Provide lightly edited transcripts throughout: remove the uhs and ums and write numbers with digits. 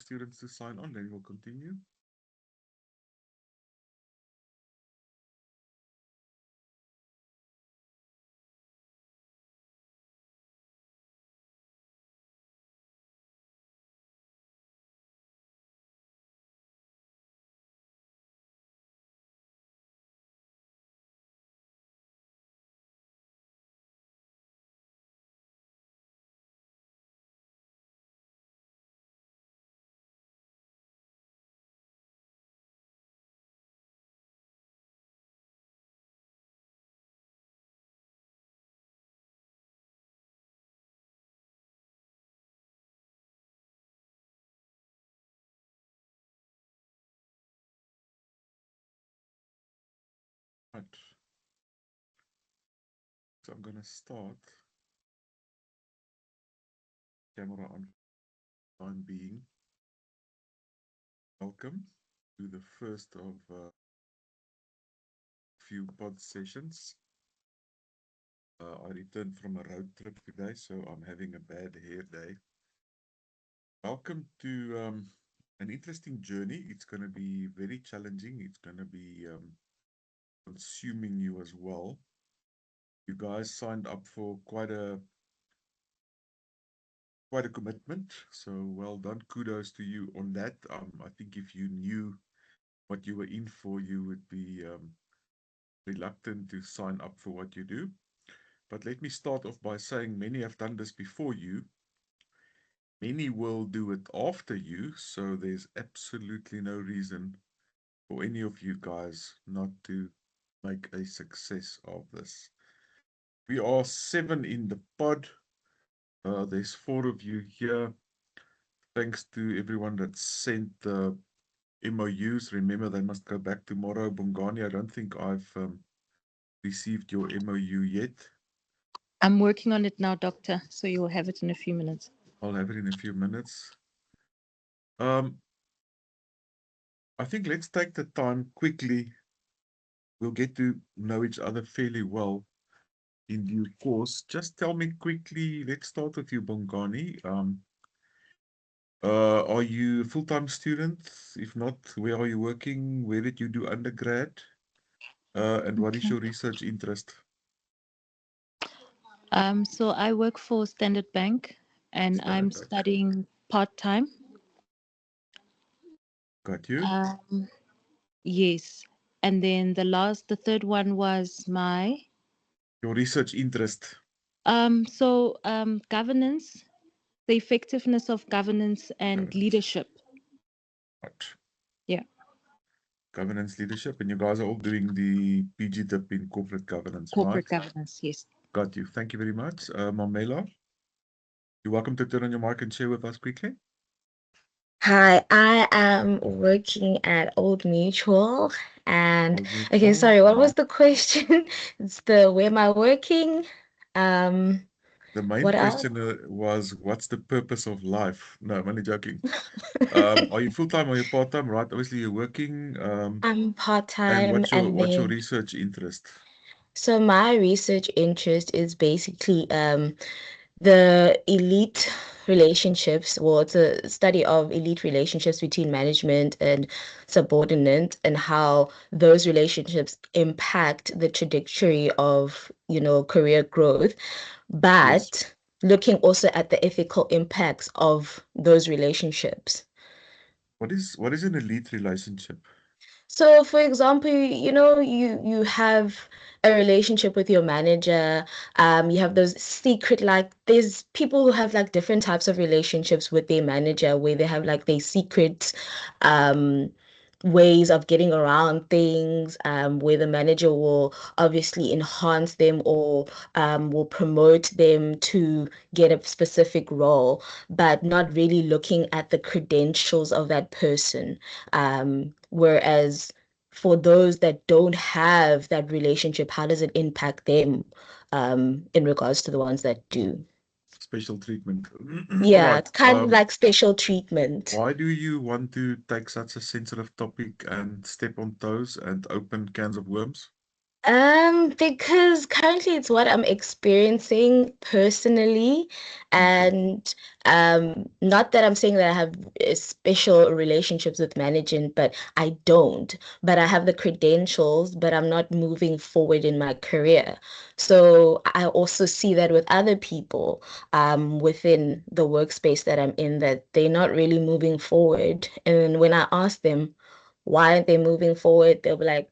students to sign on, then we'll continue. Right. So I'm going to start camera on time being. Welcome to the first of few pod sessions. I returned from a road trip today, so I'm having a bad hair day. Welcome to an interesting journey. It's going to be very challenging. It's going to be consuming you as well. You guys signed up for quite a commitment, so well done. Kudos to you on that. I think if you knew what you were in for, you would be reluctant to sign up for what you do. But let me start off by saying many have done this before you. Many will do it after you, so there's absolutely no reason for any of you guys not to make a success of this. We are 7 in the pod. There's 4 of you here. Thanks to everyone that sent the MOUs. Remember, they must go back tomorrow. Bongani, I don't think I've received your MOU yet. I'm working on it now, Doctor, so you'll have it in a few minutes. I'll have it in a few minutes. I think let's take the time quickly. We'll get to know each other fairly well in due course. Just tell me quickly, let's start with you, Bongani. Are you a full-time student? If not, where are you working? Where did you do undergrad? And what is your research interest? So I work for Standard Bank and I'm Standard Bank. studying part-time. Got you. Yes. And then the third one was Your research interest. governance, the effectiveness of governance and Governance. leadership. Right. Yeah. Governance leadership, and you guys are all doing the PG dip in corporate governance, Corporate right? governance, yes. Got you. Thank you very much. Mamela, you're welcome to turn on your mic and share with us quickly. Hi, I am working at Old Mutual. And Old okay, Mutual. sorry, what was the question? It's the where am I working? The main What else? question was, what's the purpose of life? No, I'm only joking. Are you full-time or you part-time? Right, obviously you're working. I'm And part-time, what's your and what's your then research interest? so my research interest is basically the elite relationships. Well, it's a study of elite relationships between management and subordinate and how those relationships impact the trajectory of, career growth, Yes. but looking also at the ethical impacts of those relationships. What is an elite relationship? So, for example, you have a relationship with your manager. You have those secret, like there's people who have like different types of relationships with their manager where they have like their secret um ways of getting around things, where the manager will obviously enhance them or will promote them to get a specific role, but not really looking at the credentials of that person. Whereas for those that don't have that relationship, how does it impact them in regards to the ones that do? Special treatment. Yeah, Right. it's kind of like special treatment. Why do you want to take such a sensitive topic and step on toes and open cans of worms? Because currently it's what I'm experiencing personally, and not that I'm saying that I have special relationships with management, but I don't. But I have the credentials, but I'm not moving forward in my career. So I also see that with other people, within the workspace that I'm in, that they're not really moving forward. And when I ask them why aren't they moving forward, they'll be like,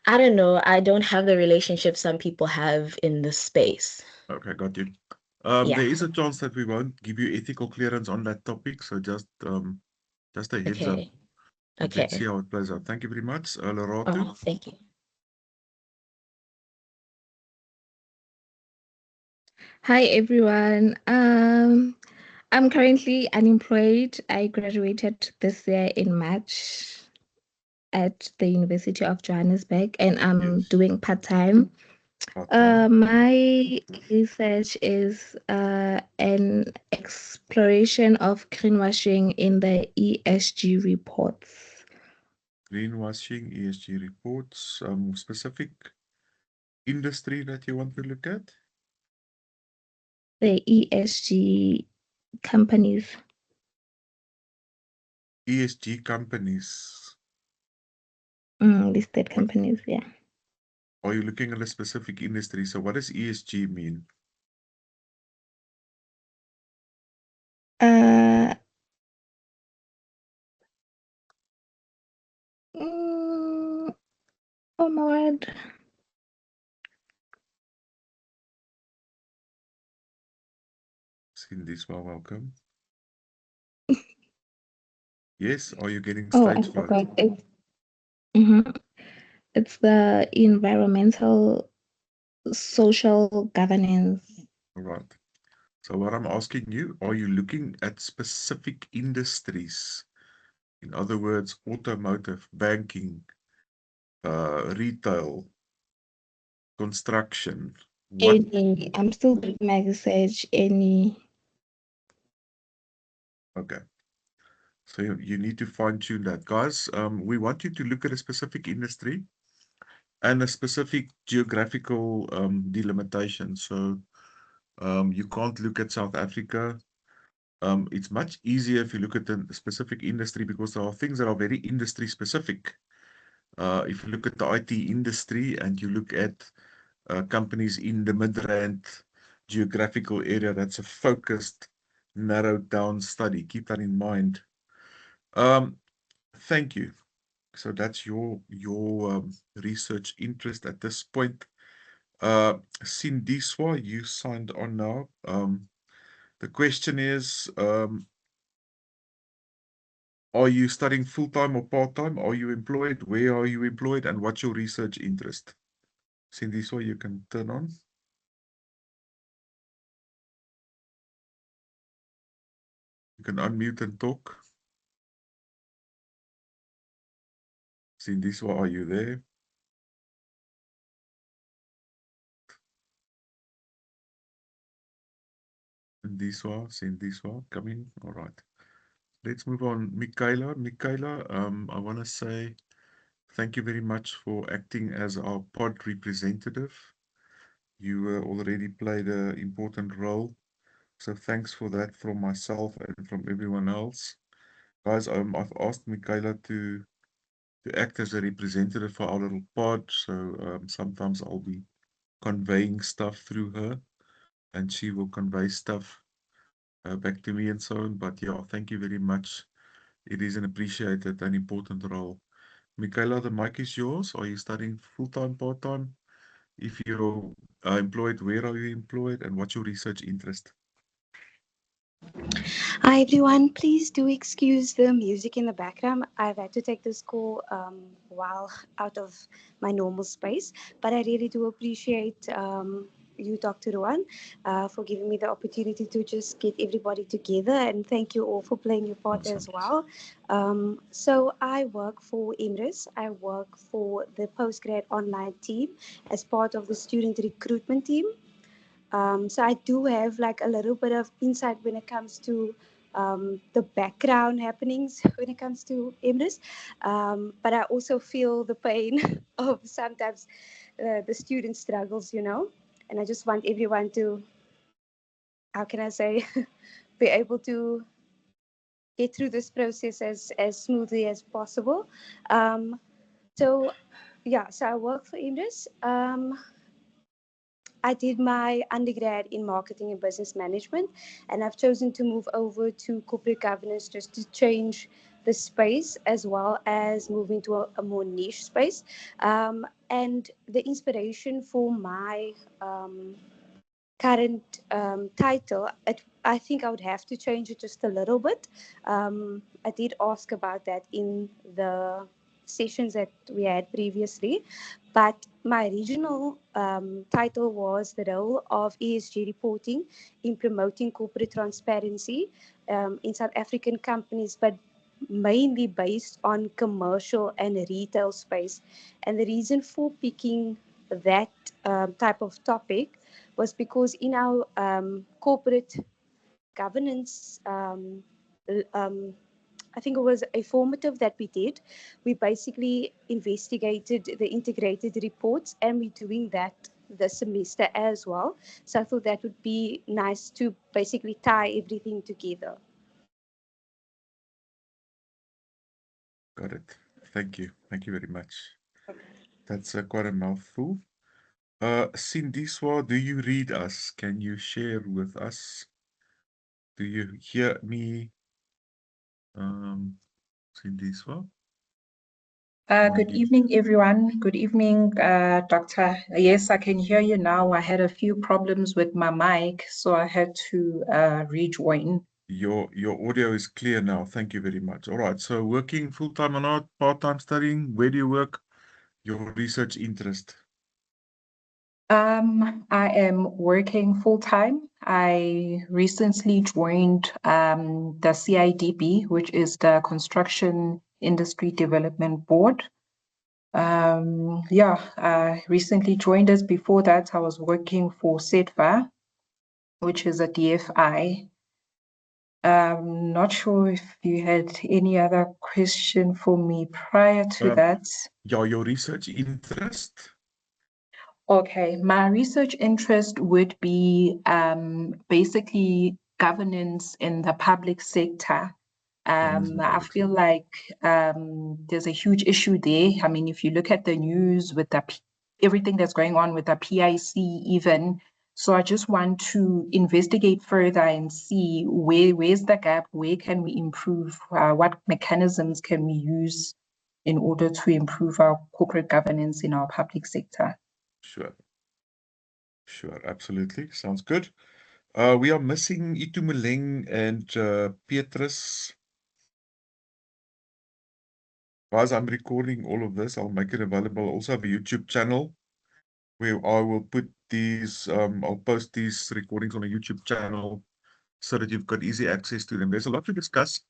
I don't know. I don't have the relationship some people have in this space. Okay, got you. Yeah. There is a chance that we won't give you ethical clearance on that topic, so just a heads up. Okay. But let's see Okay. how it plays out. Thank you very much, Loratu. Oh, thank you. Hi everyone. I'm currently unemployed. I graduated this year in March at the University of Johannesburg, and I'm Yes, doing part-time. part-time. My research is an exploration of greenwashing in the ESG reports. Greenwashing, ESG reports, specific industry that you want to look at? The ESG companies. ESG companies. Listed What companies, yeah. are you looking at a specific industry? So what does ESG mean? Uh, mm, oh my word. Sindiswa, welcome. Yes, are you getting Oh, I stage fright? forgot. Mhm. It's the environmental social governance. All right. So what I'm asking you, are you looking at specific industries? In other words, automotive, banking, retail, construction. What? Any, I'm still doing my research. Any, Okay. So you need to fine tune that, guys. We want you to look at a specific industry and a specific geographical delimitation. So you can't look at South Africa. It's much easier if you look at a specific industry because there are things that are very industry specific. If you look at the IT industry and you look at companies in the Midrand geographical area, that's a focused, narrowed down study. Keep that in mind. Um, thank you. So that's your research interest at this point. Sindiswa, you signed on now. The question is, are you studying full-time or part-time? Are you employed? Where are you employed? And what's your research interest? Sindiswa, you can turn on. You can unmute and talk. Sindiswa, are you there? Sindiswa, come in. All right. Let's move on. Michaela, I want to say thank you very much for acting as our pod representative. You already played an important role. So thanks for that from myself and from everyone else. Guys, I've asked Michaela to act as a representative for our little pod. So sometimes I'll be conveying stuff through her and she will convey stuff back to me and so on. But yeah, thank you very much. It is an appreciated and important role. Michaela, the mic is yours. Are you studying full-time, part-time? If you're employed, where are you employed and what's your research interest? Hi everyone, please do excuse the music in the background. I've had to take this call while out of my normal space, but I really do appreciate you, Dr. Ruan, for giving me the opportunity to just get everybody together, and thank you all for playing your part Awesome. as well. So I work for Emrys. I work for the postgrad online team as part of the student recruitment team. So I do have like a little bit of insight when it comes to the background happenings when it comes to Emrys. But I also feel the pain of sometimes the student struggles, you know, and I just want everyone to, how can I say, be able to get through this process as smoothly as possible. Um, so yeah, so I work for Imris. I did my undergrad in marketing and business management, and I've chosen to move over to corporate governance just to change the space as well as move into a more niche space. And the inspiration for my current title, I think I would have to change it just a little bit. I did ask about that in the sessions that we had previously, but my original title was the role of ESG reporting in promoting corporate transparency in South African companies, but mainly based on commercial and retail space. And the reason for picking that type of topic was because in our corporate governance, I think it was a formative that we did. We basically investigated the integrated reports, and we're doing that this semester as well. So I thought that would be nice to basically tie everything together. Got it. Thank you. Thank you very much. That's quite a mouthful. Sindiswa, do you read us? Can you share with us? Do you hear me? Sindiswa? Good evening, everyone. Good evening, Doctor. Yes, I can hear you now. I had a few problems with my mic, so I had to rejoin. Your audio is clear now. Thank you very much. All right. So working full-time or not, part-time studying, where do you work? Your research interest? I am working full-time. I recently joined the CIDB, which is the Construction Industry Development Board. I recently joined us. Before that, I was working for SEDVA, which is a DFI. Not sure if you had any other question for me prior to that. Yeah, your research interest? Okay, my research interest would be basically governance in the public sector. I feel like there's a huge issue there. I mean, if you look at the news with everything that's going on with the PIC even, so I just want to investigate further and see where's the gap, where can we improve, what mechanisms can we use in order to improve our corporate governance in our public sector. Sure, absolutely. Sounds good. We are missing Itumeleng and Petrus. As I'm recording all of this, I'll make it available. Also have a YouTube channel where I will put these, I'll post these recordings on a YouTube channel so that you've got easy access to them. There's a lot to discuss.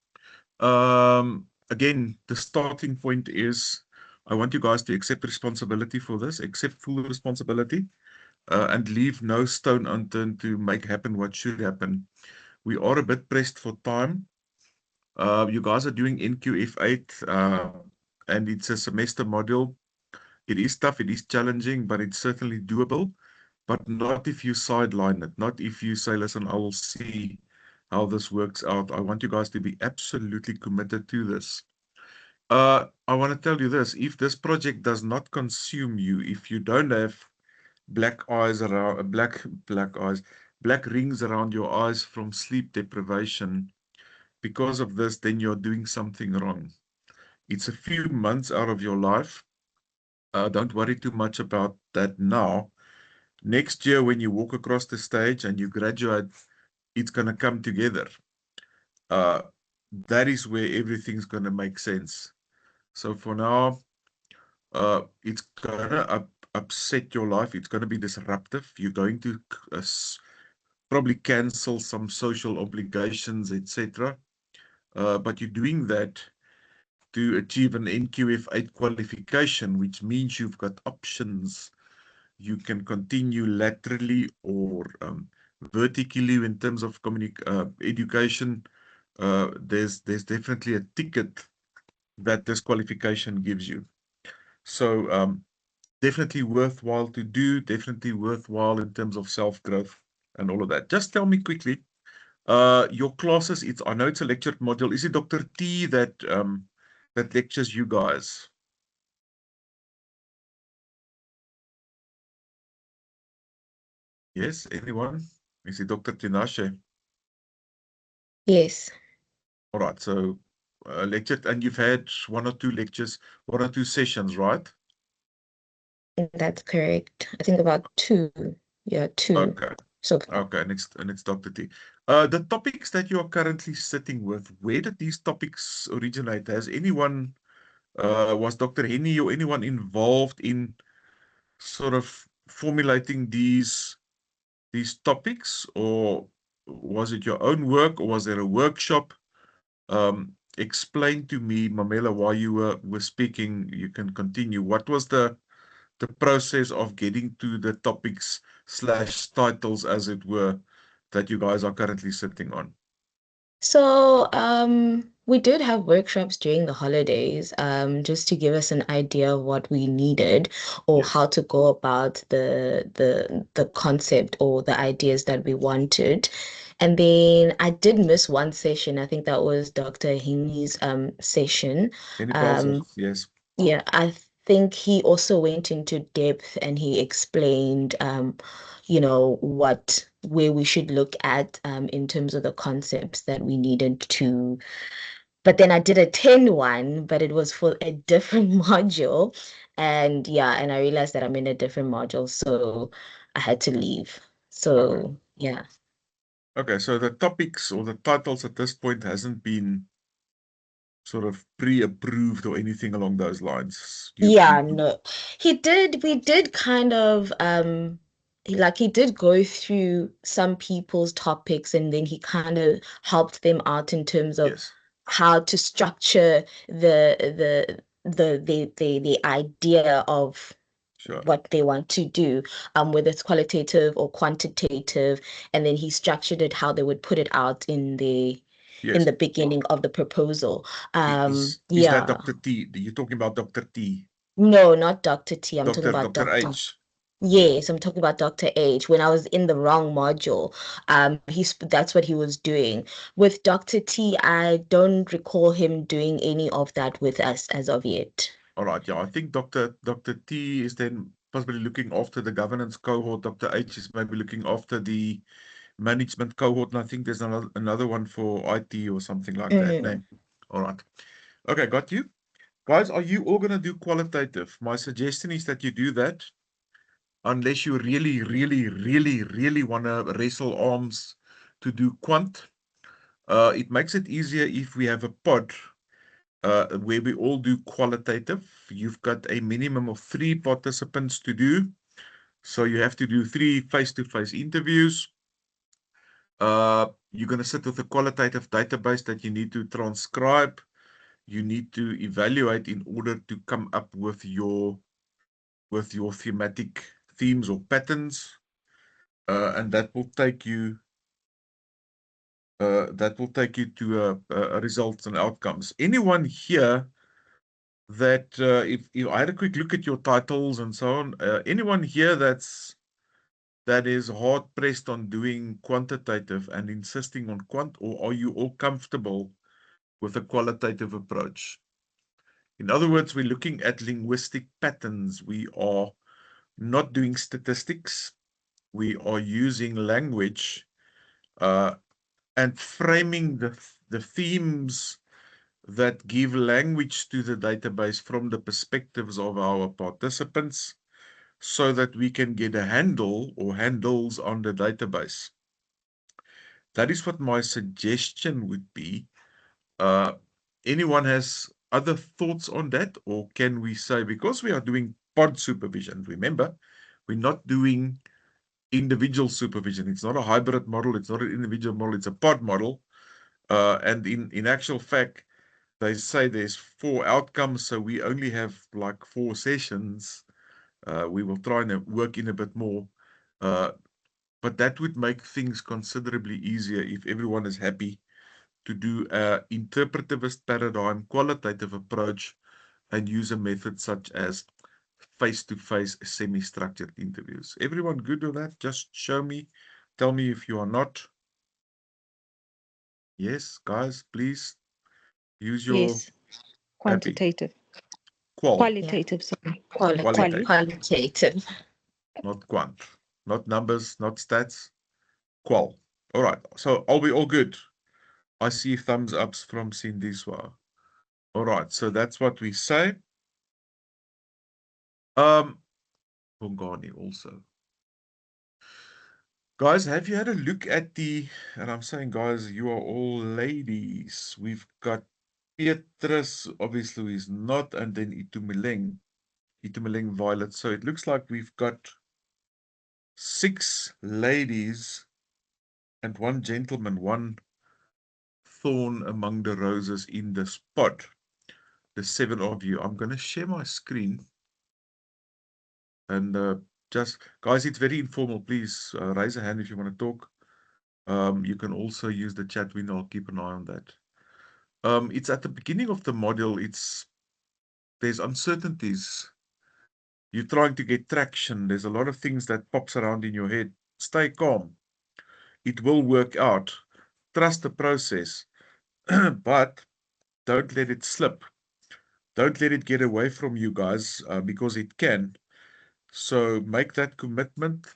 Again, the starting point is I want you guys to accept responsibility for this, accept full responsibility, and leave no stone unturned to make happen what should happen. We are a bit pressed for time. You guys are doing NQF8, and it's a semester module. It is tough, it is challenging, but it's certainly doable. But not if you sideline it, not if you say, listen, I will see how this works out. I want you guys to be absolutely committed to this. I want to tell you this, if this project does not consume you, if you don't have black rings around your eyes from sleep deprivation because of this, then you're doing something wrong. It's a few months out of your life. Don't worry too much about that now. Next year, when you walk across the stage and you graduate, it's going to come together. That is where everything's going to make sense. So for now, it's going to upset your life. It's going to be disruptive. You're going to probably cancel some social obligations, etc. But you're doing that to achieve an NQF8 qualification, which means you've got options. You can continue laterally or vertically in terms of education. There's definitely a ticket that this qualification gives you. So definitely worthwhile to do, definitely worthwhile in terms of self-growth and all of that. Just tell me quickly, your classes, I know it's a lectured module. Is it Dr. T that that lectures you guys? Yes, anyone? Is it Dr. Tinashe? Yes, All right, so lectured, and you've had 1 or 2 lectures, 1 or 2 sessions, right? that's correct. I think about 2. Yeah, 2. Okay. So Okay, and it's Dr. T. The topics that you are currently sitting with, where did these topics originate? Has anyone, was Dr. Henny or anyone involved in sort of formulating these topics, or was it your own work, or was there a workshop? Explain to me, Mamela, while you were speaking. You can continue. What was the process of getting to the topics / titles, as it were, that you guys are currently sitting on? So, we did have workshops during the holidays, just to give us an idea of what we needed or Yes. how to go about the concept or the ideas that we wanted. And then I did miss one session. I think that was Dr. Hini's session. Any Um, parcels? Yes. yeah, I think he also went into depth and he explained, where we should look at in terms of the concepts that we needed to. But then I did attend one, but it was for a different module. And yeah, and I realized that I'm in a different module, so I had to leave. Okay. So yeah. Okay, so the topics or the titles at this point hasn't been sort of pre-approved or anything along those lines. Yeah, no. We did kind of he did go through some people's topics and then he kind of helped them out in terms of Yes, how to structure the idea of sure. what they want to do, whether it's qualitative or quantitative, and then he structured it how they would put it out in the Yes. beginning of the proposal. Is that Yeah. Dr. T? You're talking about Dr. T? No, not Dr. T. I'm talking about Dr. Dr. H. Yes, I'm talking about Dr. H. When I was in the wrong module, that's what he was doing. With Dr. T, I don't recall him doing any of that with us as of yet. All right, yeah, I think Dr. T is then possibly looking after the governance cohort. Dr. H is maybe looking after the management cohort, and I think there's another one for IT or something like that. Mm. All right. Okay, got you. Guys, are you all going to do qualitative? My suggestion is that you do that, unless you really, really, really, really want to wrestle arms to do quant. It makes it easier if we have a pod where we all do qualitative. You've got a minimum of 3 participants to do. So you have to do 3 face-to-face interviews. You're going to sit with a qualitative database that you need to transcribe. You need to evaluate in order to come up with your thematic themes or patterns. And that will take you to results and outcomes. Anyone here that if I had a quick look at your titles and so on, anyone here that is hard pressed on doing quantitative and insisting on quant, or are you all comfortable with a qualitative approach? In other words, we're looking at linguistic patterns. We are not doing statistics. We are using language and framing the themes that give language to the database from the perspectives of our participants, so that we can get a handle or handles on the database. That is what my suggestion would be. Anyone has other thoughts on that? Or can we say, because we are doing pod supervision, remember, we're not doing individual supervision. It's not a hybrid model. It's not an individual model. It's a pod model. And in actual fact, they say there's 4 outcomes, so we only have like 4 sessions. We will try and work in a bit more. But that would make things considerably easier if everyone is happy to do an interpretivist paradigm, qualitative approach, and use a method such as face-to-face semi-structured interviews. Everyone good with that? Just show me. Tell me if you are not. Yes, guys, please use your Yes. Quantitative. qual, Qualitative, sorry. Qualitative. Qualitative. not quant, not numbers, not stats, qual. All right, so are we all good? I see thumbs ups from Sindiswa. All right, so that's what we say. Bongani also. Guys, have you had a look at the, and I'm saying, guys, you are all ladies. We've got Petrus, obviously, who is not, and then Itumeleng Violet. So it looks like we've got 6 ladies and 1 gentleman, 1 thorn among the roses in the spot. The 7 of you. I'm going to share my screen. And just, guys, it's very informal. Please raise a hand if you want to talk. You can also use the chat window. I'll keep an eye on that. It's at the beginning of the module. There's uncertainties. You're trying to get traction. There's a lot of things that pops around in your head. Stay calm. It will work out. Trust the process. But don't let it slip. Don't let it get away from you guys, because it can. So make that commitment.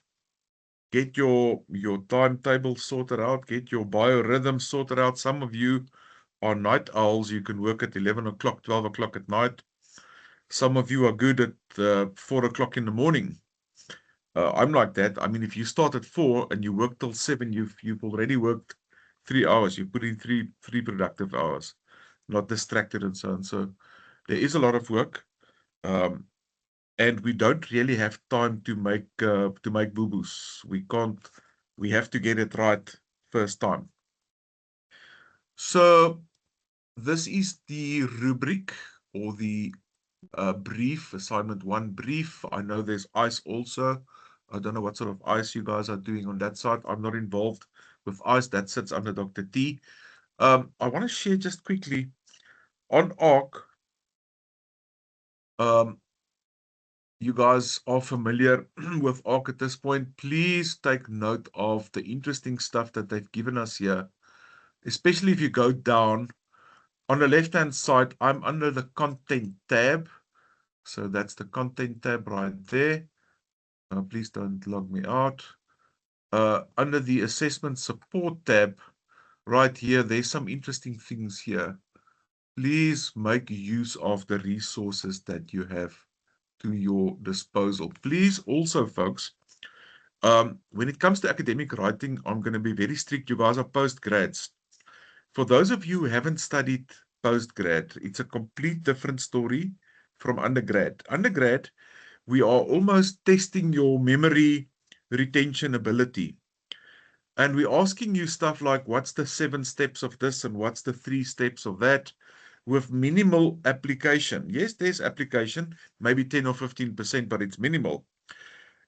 Get your timetable sorted out. Get your biorhythm sorted out. Some of you are night owls. You can work at 11 o'clock, 12 o'clock at night. Some of you are good at 4 o'clock in the morning. I'm like that. I mean, if you start at 4 and you work till 7, you've already worked 3 hours. You put in three productive hours, not distracted and so on. So there is a lot of work, and we don't really have time to make boo-boos. We have to get it right first time. So this is the rubric, or the brief, assignment 1 brief. I know there's ICE also. I don't know what sort of ICE you guys are doing on that side. I'm not involved with ICE. That sits under Dr. T. I want to share just quickly on ARC. You guys are familiar with ARC at this point. Please take note of the interesting stuff that they've given us here, especially if you go down. On the left-hand side, I'm under the content tab. So that's the content tab right there. Please don't log me out. Under the assessment support tab, right here, there's some interesting things here. Please make use of the resources that you have to your disposal. Please also, folks, when it comes to academic writing, I'm going to be very strict. You guys are postgrads. For those of you who haven't studied postgrad, it's a complete different story from undergrad. Undergrad, we are almost testing your memory retention ability. And we're asking you stuff like, what's the 7 steps of this and what's the 3 steps of that, with minimal application. Yes, there's application, maybe 10 or 15%, but it's minimal.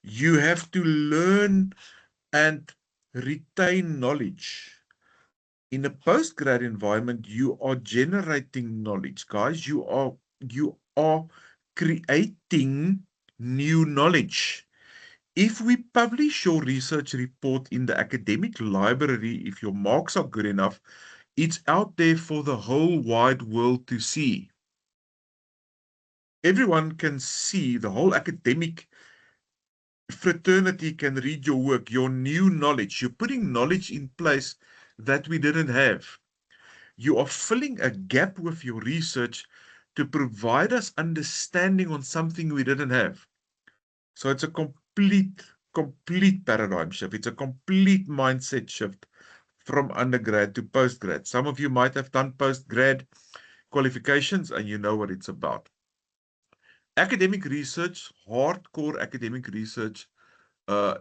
You have to learn and retain knowledge. In a postgrad environment, you are generating knowledge, guys. You are creating new knowledge. If we publish your research report in the academic library, if your marks are good enough, it's out there for the whole wide world to see. Everyone can see, the whole academic fraternity can read your work, your new knowledge. You're putting knowledge in place that we didn't have. You are filling a gap with your research to provide us understanding on something we didn't have. So it's a complete paradigm shift. It's a complete mindset shift from undergrad to postgrad. Some of you might have done postgrad qualifications and you know what it's about. Academic research, hardcore academic research,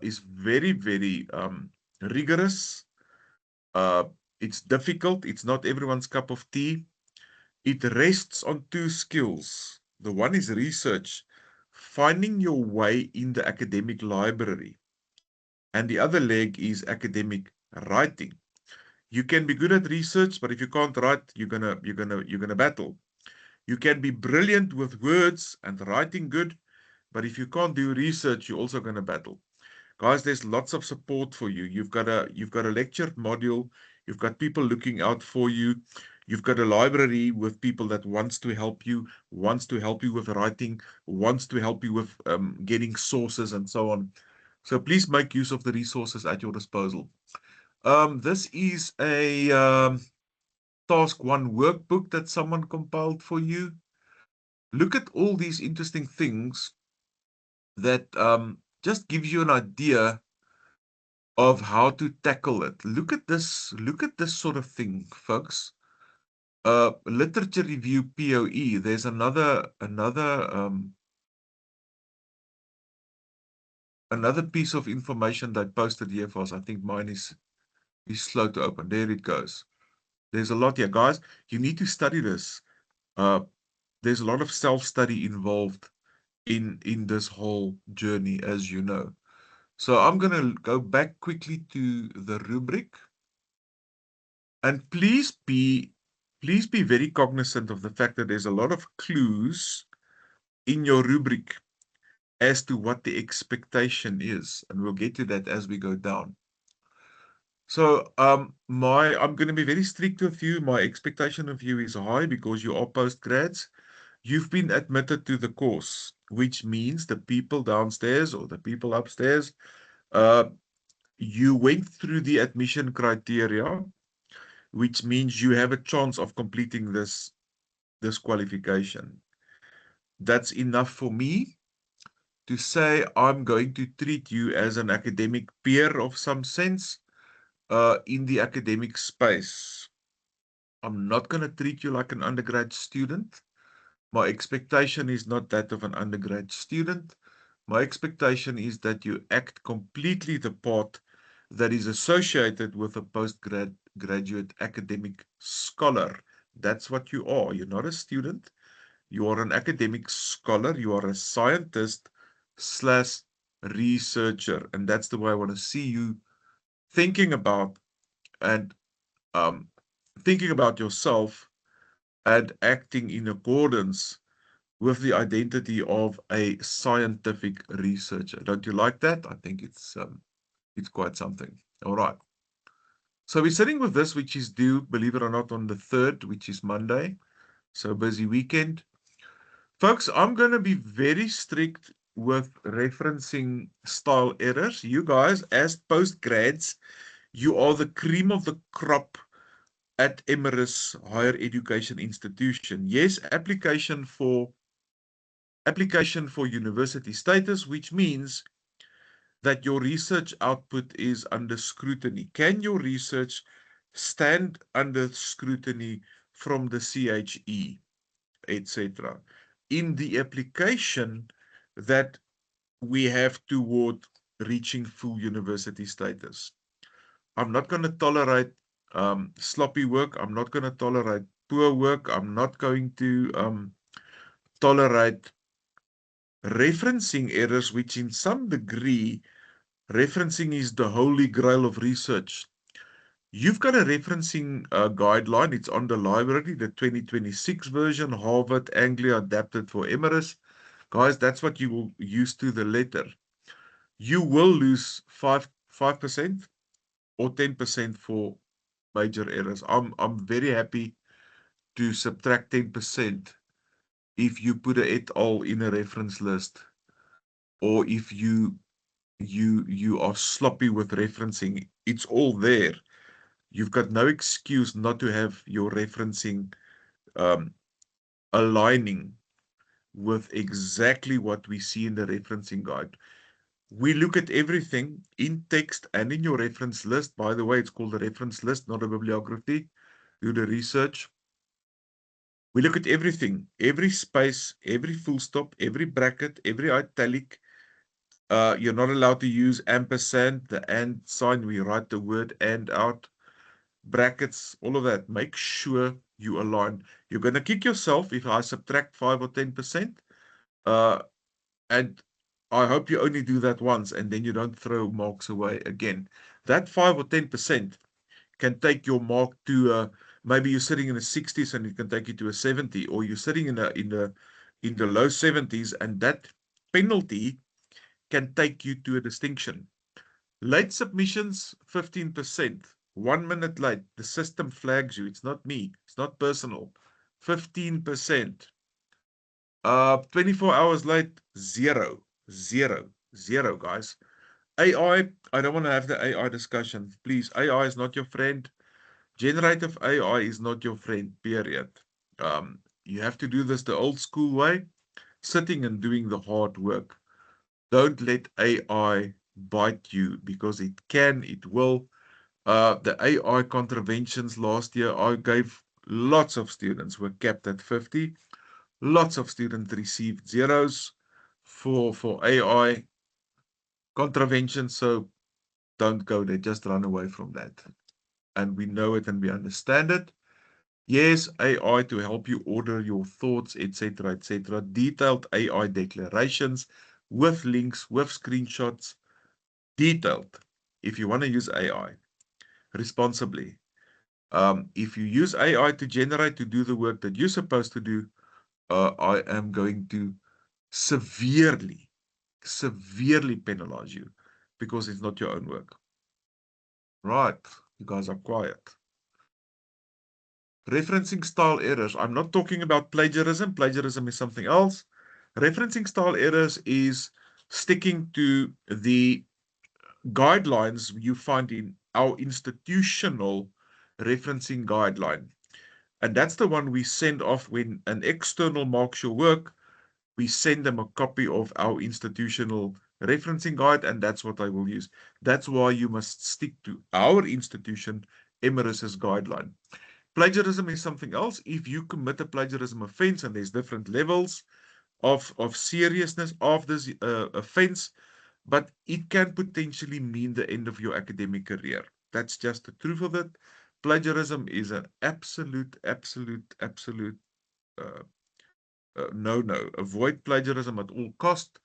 is very, very rigorous. It's difficult. It's not everyone's cup of tea. It rests on 2 skills. The one is research, finding your way in the academic library. And the other leg is academic writing. You can be good at research, but if you can't write, you're gonna battle. You can be brilliant with words and writing good, But if you can't do research, you're also going to battle. Guys, there's lots of support for you. You've got a lecture module. You've got people looking out for you. You've got a library with people that wants to help you with writing, wants to help you with getting sources and so on. So please make use of the resources at your disposal. This is a task 1 workbook that someone compiled for you. Look at all these interesting things that just gives you an idea of how to tackle it. Look at this sort of thing, folks. Literature review POE. There's another piece of information that posted here for us. I think mine is slow to open. There it goes. There's a lot here, guys. You need to study this. There's a lot of self-study involved in this whole journey, as you know. So I'm going to go back quickly to the rubric. And please be very cognizant of the fact that there's a lot of clues in your rubric as to what the expectation is. And we'll get to that as we go down. So I'm going to be very strict with you. My expectation of you is high because you are postgrads. You've been admitted to the course, which means the people downstairs or the people upstairs, you went through the admission criteria, which means you have a chance of completing this qualification. That's enough for me to say I'm going to treat you as an academic peer of some sense in the academic space. I'm not going to treat you like an undergrad student. My expectation is not that of an undergrad student. My expectation is that you act completely the part that is associated with a postgraduate academic scholar. That's what you are. You're not a student. You are an academic scholar. You are a scientist / researcher. And that's the way I want to see you thinking about yourself and acting in accordance with the identity of a scientific researcher. Don't you like that? I think it's quite something. All right. So we're sitting with this, which is due, believe it or not, on the 3rd, which is Monday. So busy weekend. Folks, I'm going to be very strict with referencing style errors. You guys, as postgrads, you are the cream of the crop at Emirates Higher Education Institution. Yes, application for university status, which means that your research output is under scrutiny. Can your research stand under scrutiny from the CHE, etc.? In the application that we have toward reaching full university status. I'm not going to tolerate sloppy work. I'm not going to tolerate poor work. I'm not going to tolerate referencing errors, which in some degree, referencing is the holy grail of research. You've got a referencing guideline. It's on the library, the 2026 version, Harvard, Anglia, adapted for Emirates. Guys, that's what you will use to the letter. You will lose 5% or 10% for major errors. I'm very happy to subtract 10% if you put a et al. In a reference list, or if you are sloppy with referencing. It's all there. You've got no excuse not to have your referencing aligning with exactly what we see in the referencing guide. We look at everything in text and in your reference list. By the way, it's called a reference list, not a bibliography. Do the research. We look at everything, every space, every full stop, every bracket, every italic. You're not allowed to use ampersand, the and sign. We write the word and out. Brackets, all of that. Make sure you align. You're going to kick yourself if I subtract 5 or 10%. And I hope you only do that once and then you don't throw marks away again. That 5 or 10% can take your mark to maybe you're sitting in the 60s and it can take you to a 70, or you're sitting in the low 70s and that penalty can take you to a distinction. Late submissions, 15%. 1 minute late, the system flags you. It's not me. It's not personal. 15%. 24 hours late, zero, guys. AI, I don't want to have the AI discussion. Please, AI is not your friend. Generative AI is not your friend, period. You have to do this the old school way, sitting and doing the hard work. Don't let AI bite you, because it can, it will. The AI contraventions last year, I gave lots of students were capped at 50. Lots of students received zeros for AI contraventions. So don't go there, just run away from that. And we know it and we understand it. Yes, AI to help you order your thoughts, etc., etc. Detailed AI declarations with links, with screenshots, detailed. If you want to use AI responsibly. If you use AI to generate, to do the work that you're supposed to do, I am going to severely penalize you, because it's not your own work. Right, you guys are quiet. Referencing style errors. I'm not talking about plagiarism. Plagiarism is something else. Referencing style errors is sticking to the guidelines you find in our institutional referencing guideline. And that's the one we send off when an external marks your work. We send them a copy of our institutional referencing guide, and that's what I will use. That's why you must stick to our institution, Emeris's guideline. Plagiarism is something else. If you commit a plagiarism offense, and there's different levels of seriousness of this offense, but it can potentially mean the end of your academic career. That's just the truth of it. Plagiarism is an absolute no. Avoid plagiarism at all cost.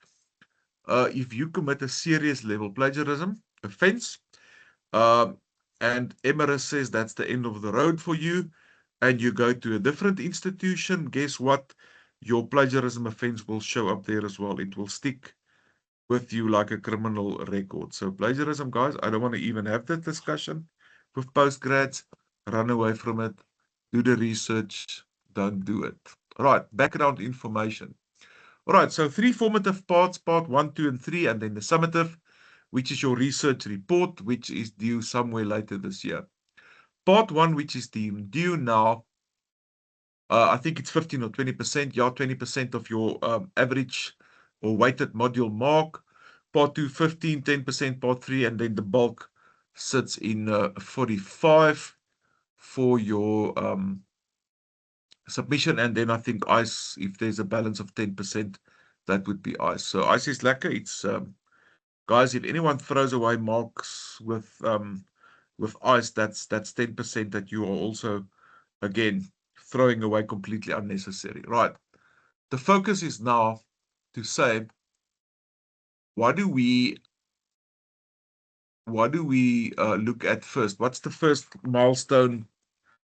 If you commit a serious level plagiarism offense, and Emeris says that's the end of the road for you, and you go to a different institution, guess what? Your plagiarism offense will show up there as well. It will stick with you like a criminal record. So plagiarism, guys, I don't want to even have that discussion with postgrads. Run away from it. Do the research. Don't do it. All right, background information. All right, so 3 formative parts, part 1, 2, and 3, and then the summative, which is your research report, which is due somewhere later this year. Part 1, which is due now, I think it's 15 or 20%, yeah, 20% of your average or weighted module mark. Part 2, 15, 10%, part 3, and then the bulk sits in 45 for your submission, and then I think ICE, if there's a balance of 10%, that would be ICE. So ICE is lekker. It's guys, if anyone throws away marks with ICE, that's 10% that you are also, again, throwing away completely unnecessary. Right. The focus is now to say, what do we look at first? What's the first milestone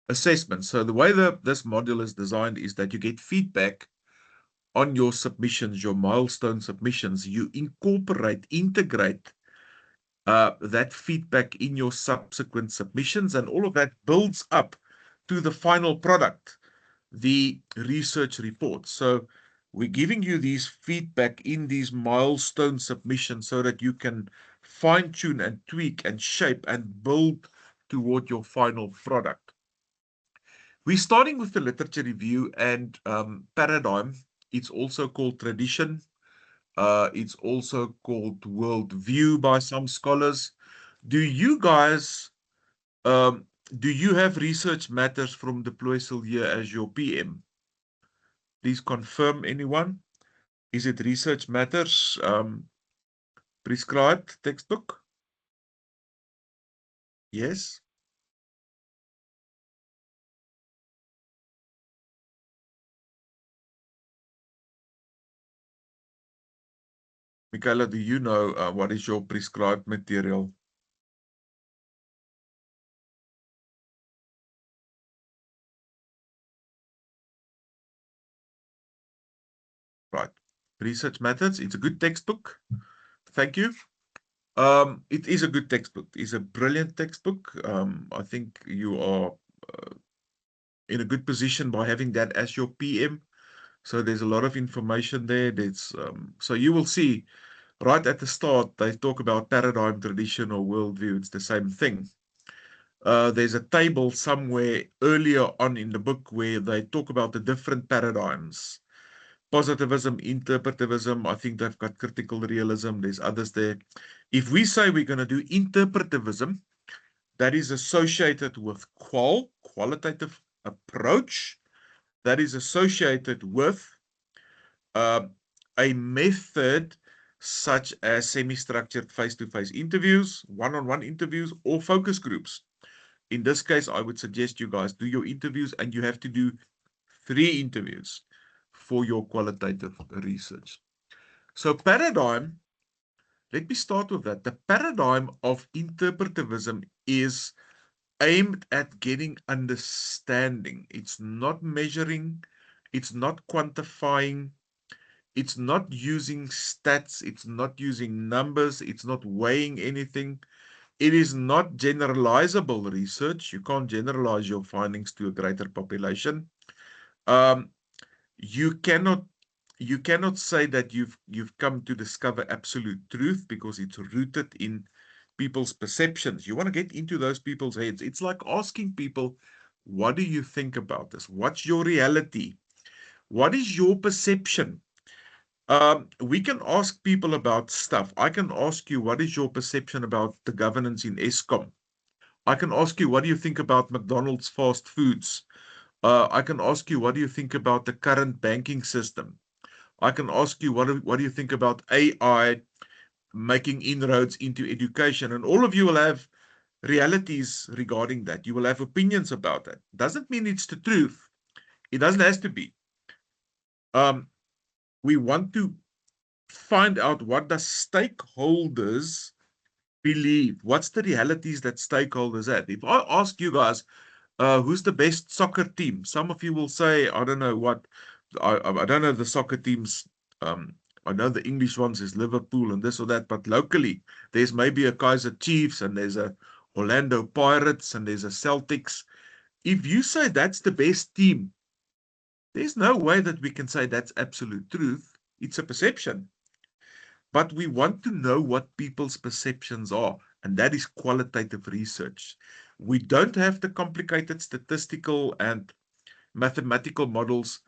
assessment? So the way that this module is designed is that you get feedback on your submissions, your milestone submissions. You integrate that feedback in your subsequent submissions, and all of that builds up to the final product, the research report. So we're giving you these feedback in these milestone submissions so that you can fine-tune and tweak and shape and build toward your final product. We're starting with the literature review and paradigm. It's also called tradition. It's also called worldview by some scholars. Do you guys, do you have research matters from Deploy Silvier as your PM? Please confirm, anyone. Is it research matters prescribed textbook? Yes. Michaela, do you know what is your prescribed material? Right. Research Methods. It's a good textbook. Thank you. It is a good textbook. It's a brilliant textbook. I think you are in a good position by having that as your PM. So there's a lot of information there. So you will see right at the start, they talk about paradigm, tradition, or worldview. It's the same thing. There's a table somewhere earlier on in the book where they talk about the different paradigms. Positivism, interpretivism, I think they've got critical realism. There's others there. If we say we're going to do interpretivism, that is associated with qualitative approach, that is associated with a method such as semi-structured face-to-face interviews, one-on-one interviews, or focus groups. In this case, I would suggest you guys do your interviews, and you have to do 3 interviews for your qualitative research. So paradigm, let me start with that. The paradigm of interpretivism is aimed at getting understanding. It's not measuring, it's not quantifying, it's not using stats, it's not using numbers, it's not weighing anything. It is not generalizable research. You can't generalize your findings to a greater population. You cannot say that you've come to discover absolute truth, because it's rooted in people's perceptions. You want to get into those people's heads. It's like asking people, what do you think about this? What's your reality? What is your perception? We can ask people about stuff. I can ask you, what is your perception about the governance in Eskom? I can ask you, what do you think about McDonald's fast foods? I can ask you, what do you think about the current banking system? I can ask you, what do you think about AI making inroads into education? And all of you will have realities regarding that. You will have opinions about that. Doesn't mean it's the truth. It doesn't have to be. We want to find out, what does stakeholders believe? What's the realities that stakeholders have? If I ask you guys, who's the best soccer team? Some of you will say, I don't know what, I don't know the soccer teams. I know the English ones is Liverpool and this or that, but locally, there's maybe a Kaizer Chiefs, and there's a Orlando Pirates, and there's a Celtics. If you say that's the best team, there's no way that we can say that's absolute truth. It's a perception. But we want to know what people's perceptions are, and that is qualitative research. We don't have the complicated statistical and mathematical models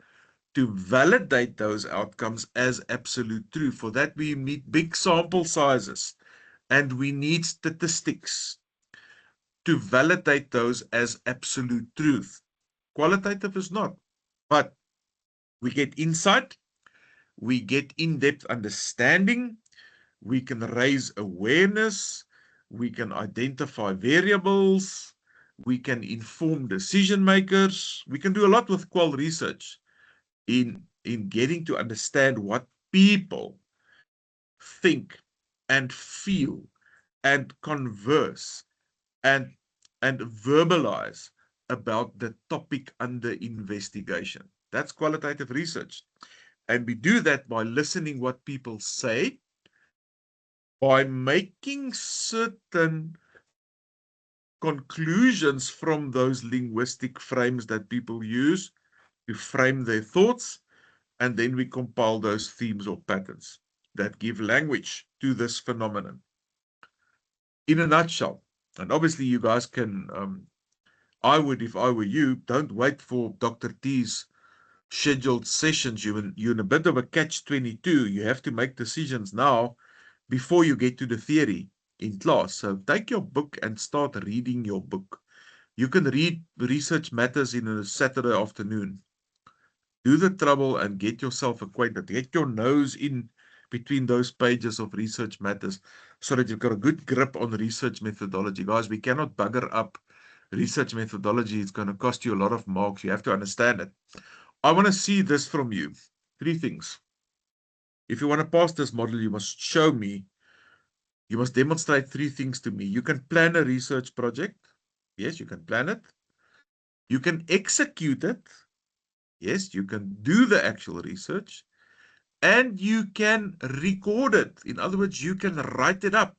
to validate those outcomes as absolute truth. For that, we need big sample sizes, and we need statistics to validate those as absolute truth. Qualitative is not, but we get insight, we get in-depth understanding, we can raise awareness, we can identify variables, we can inform decision makers. We can do a lot with qual research in getting to understand what people think and feel and converse and verbalize about the topic under investigation. That's qualitative research. And we do that by listening what people say, by making certain conclusions from those linguistic frames that people use to frame their thoughts, and then we compile those themes or patterns that give language to this phenomenon. In a nutshell, and obviously you guys can, I would, if I were you, don't wait for Dr. T's scheduled sessions. You're in a bit of a catch-22. You have to make decisions now before you get to the theory in class. So take your book and start reading your book. You can read Research Matters in a Saturday afternoon. Do the trouble and get yourself acquainted. Get your nose in between those pages of Research Matters so that you've got a good grip on research methodology. Guys, we cannot bugger up research methodology. It's going to cost you a lot of marks. You have to understand it. I want to see this from you. 3 things. If you want to pass this model, you must show me, you must demonstrate 3 things to me. You can plan a research project. Yes, you can plan it. You can execute it. Yes, you can do the actual research. and you can record it. In other words, you can write it up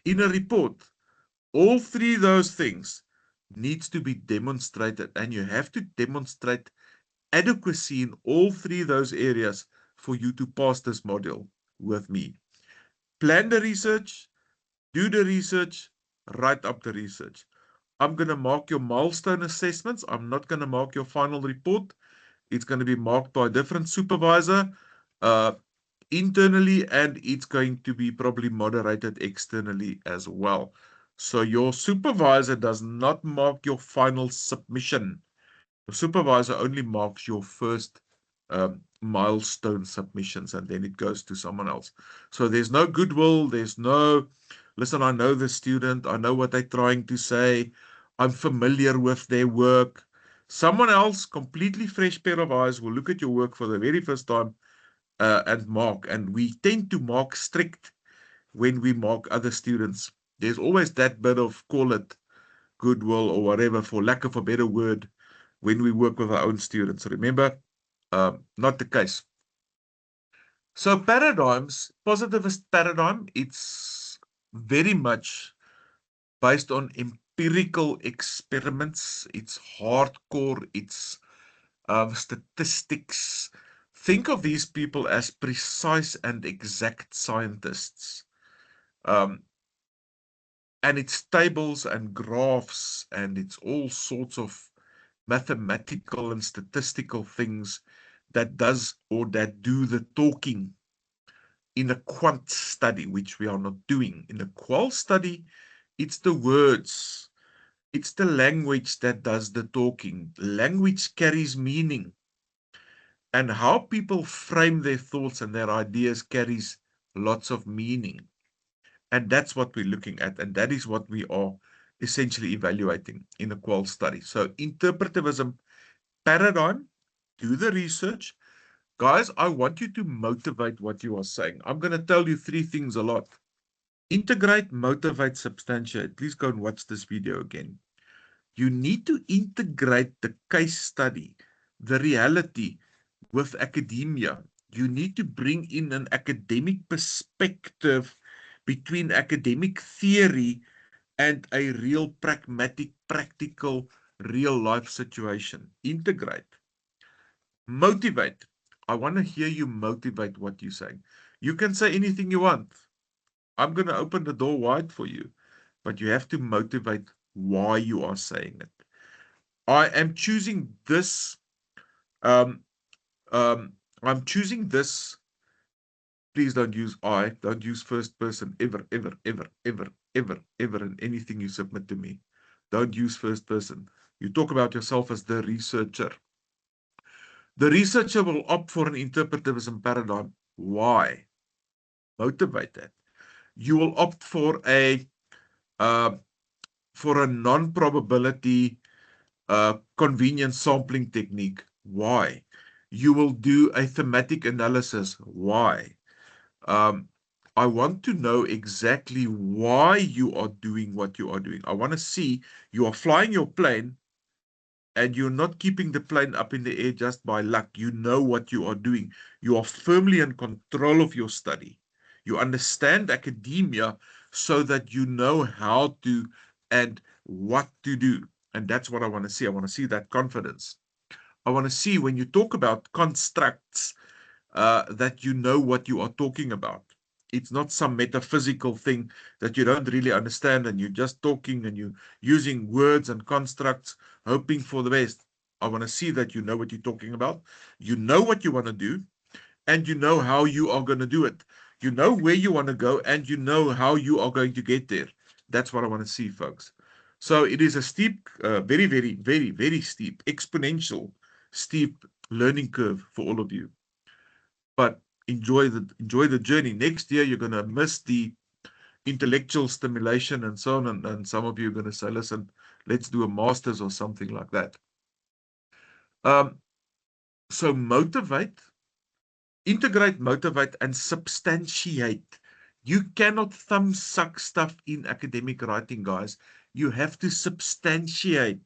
in a report. All three of those things needs to be demonstrated, and you have to demonstrate adequacy in all three of those areas for you to pass this module with me. Plan the research, do the research, write up the research. I'm going to mark your milestone assessments. I'm not going to mark your final report. It's going to be marked by a different supervisor internally, and it's going to be probably moderated externally as well. So your supervisor does not mark your final submission. The supervisor only marks your first milestone submissions, and then it goes to someone else. So there's no goodwill. There's no, listen, I know the student. I know what they're trying to say. I'm familiar with their work. Someone else, completely fresh pair of eyes, will look at your work for the very first time and mark. And we tend to mark strict when we mark other students. There's always that bit of, call it goodwill or whatever, for lack of a better word, when we work with our own students. Remember, not the case. So paradigms, positivist paradigm, it's very much based on empirical experiments. It's hardcore. It's statistics. Think of these people as precise and exact scientists. And it's tables and graphs, and it's all sorts of mathematical and statistical things that do the talking in a quant study, which we are not doing. In a qual study, it's the words, it's the language that does the talking. Language carries meaning, and how people frame their thoughts and their ideas carries lots of meaning. And that's what we're looking at, and that is what we are essentially evaluating in a qual study. So interpretivism paradigm, do the research. Guys, I want you to motivate what you are saying. I'm going to tell you three things a lot. Integrate, motivate, substantiate. Please go and watch this video again. You need to integrate the case study, the reality, with academia. You need to bring in an academic perspective between academic theory and a real pragmatic, practical, real life situation. Integrate. Motivate. I want to hear you motivate what you're saying. You can say anything you want. I'm going to open the door wide for you, but you have to motivate why you are saying it. I am choosing this. I'm choosing this. Please don't use I. Don't use first person ever, ever, ever, ever, ever, ever in anything you submit to me. Don't use first person. You talk about yourself as the researcher. The researcher will opt for an interpretivism paradigm. Why? Motivate that. You will opt for a non-probability convenience sampling technique. Why? You will do a thematic analysis. Why? I want to know exactly why you are doing what you are doing. I want to see you are flying your plane and you're not keeping the plane up in the air just by luck. You know what you are doing. You are firmly in control of your study. You understand academia so that you know how to and what to do. And that's what I want to see. I want to see that confidence. I want to see when you talk about constructs that you know what you are talking about. It's not some metaphysical thing that you don't really understand and you're just talking and you're using words and constructs, hoping for the best. I want to see that you know what you're talking about. You know what you want to do, and you know how you are going to do it. You know where you want to go, and you know how you are going to get there. That's what I want to see, folks. So it is a steep, very, very, very, very steep, exponential, steep learning curve for all of you. But enjoy the journey. Next year, you're going to miss the intellectual stimulation and so on. And some of you are going to say, listen, let's do a master's or something like that. So motivate, integrate, motivate, and substantiate. You cannot thumb suck stuff in academic writing, guys. You have to substantiate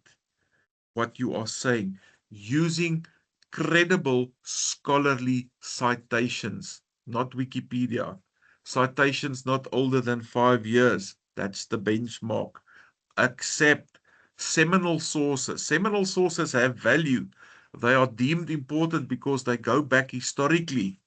what you are saying using credible scholarly citations, not Wikipedia. Citations not older than 5 years. That's the benchmark. Accept seminal sources. Seminal sources have value. They are deemed important because they go back historically,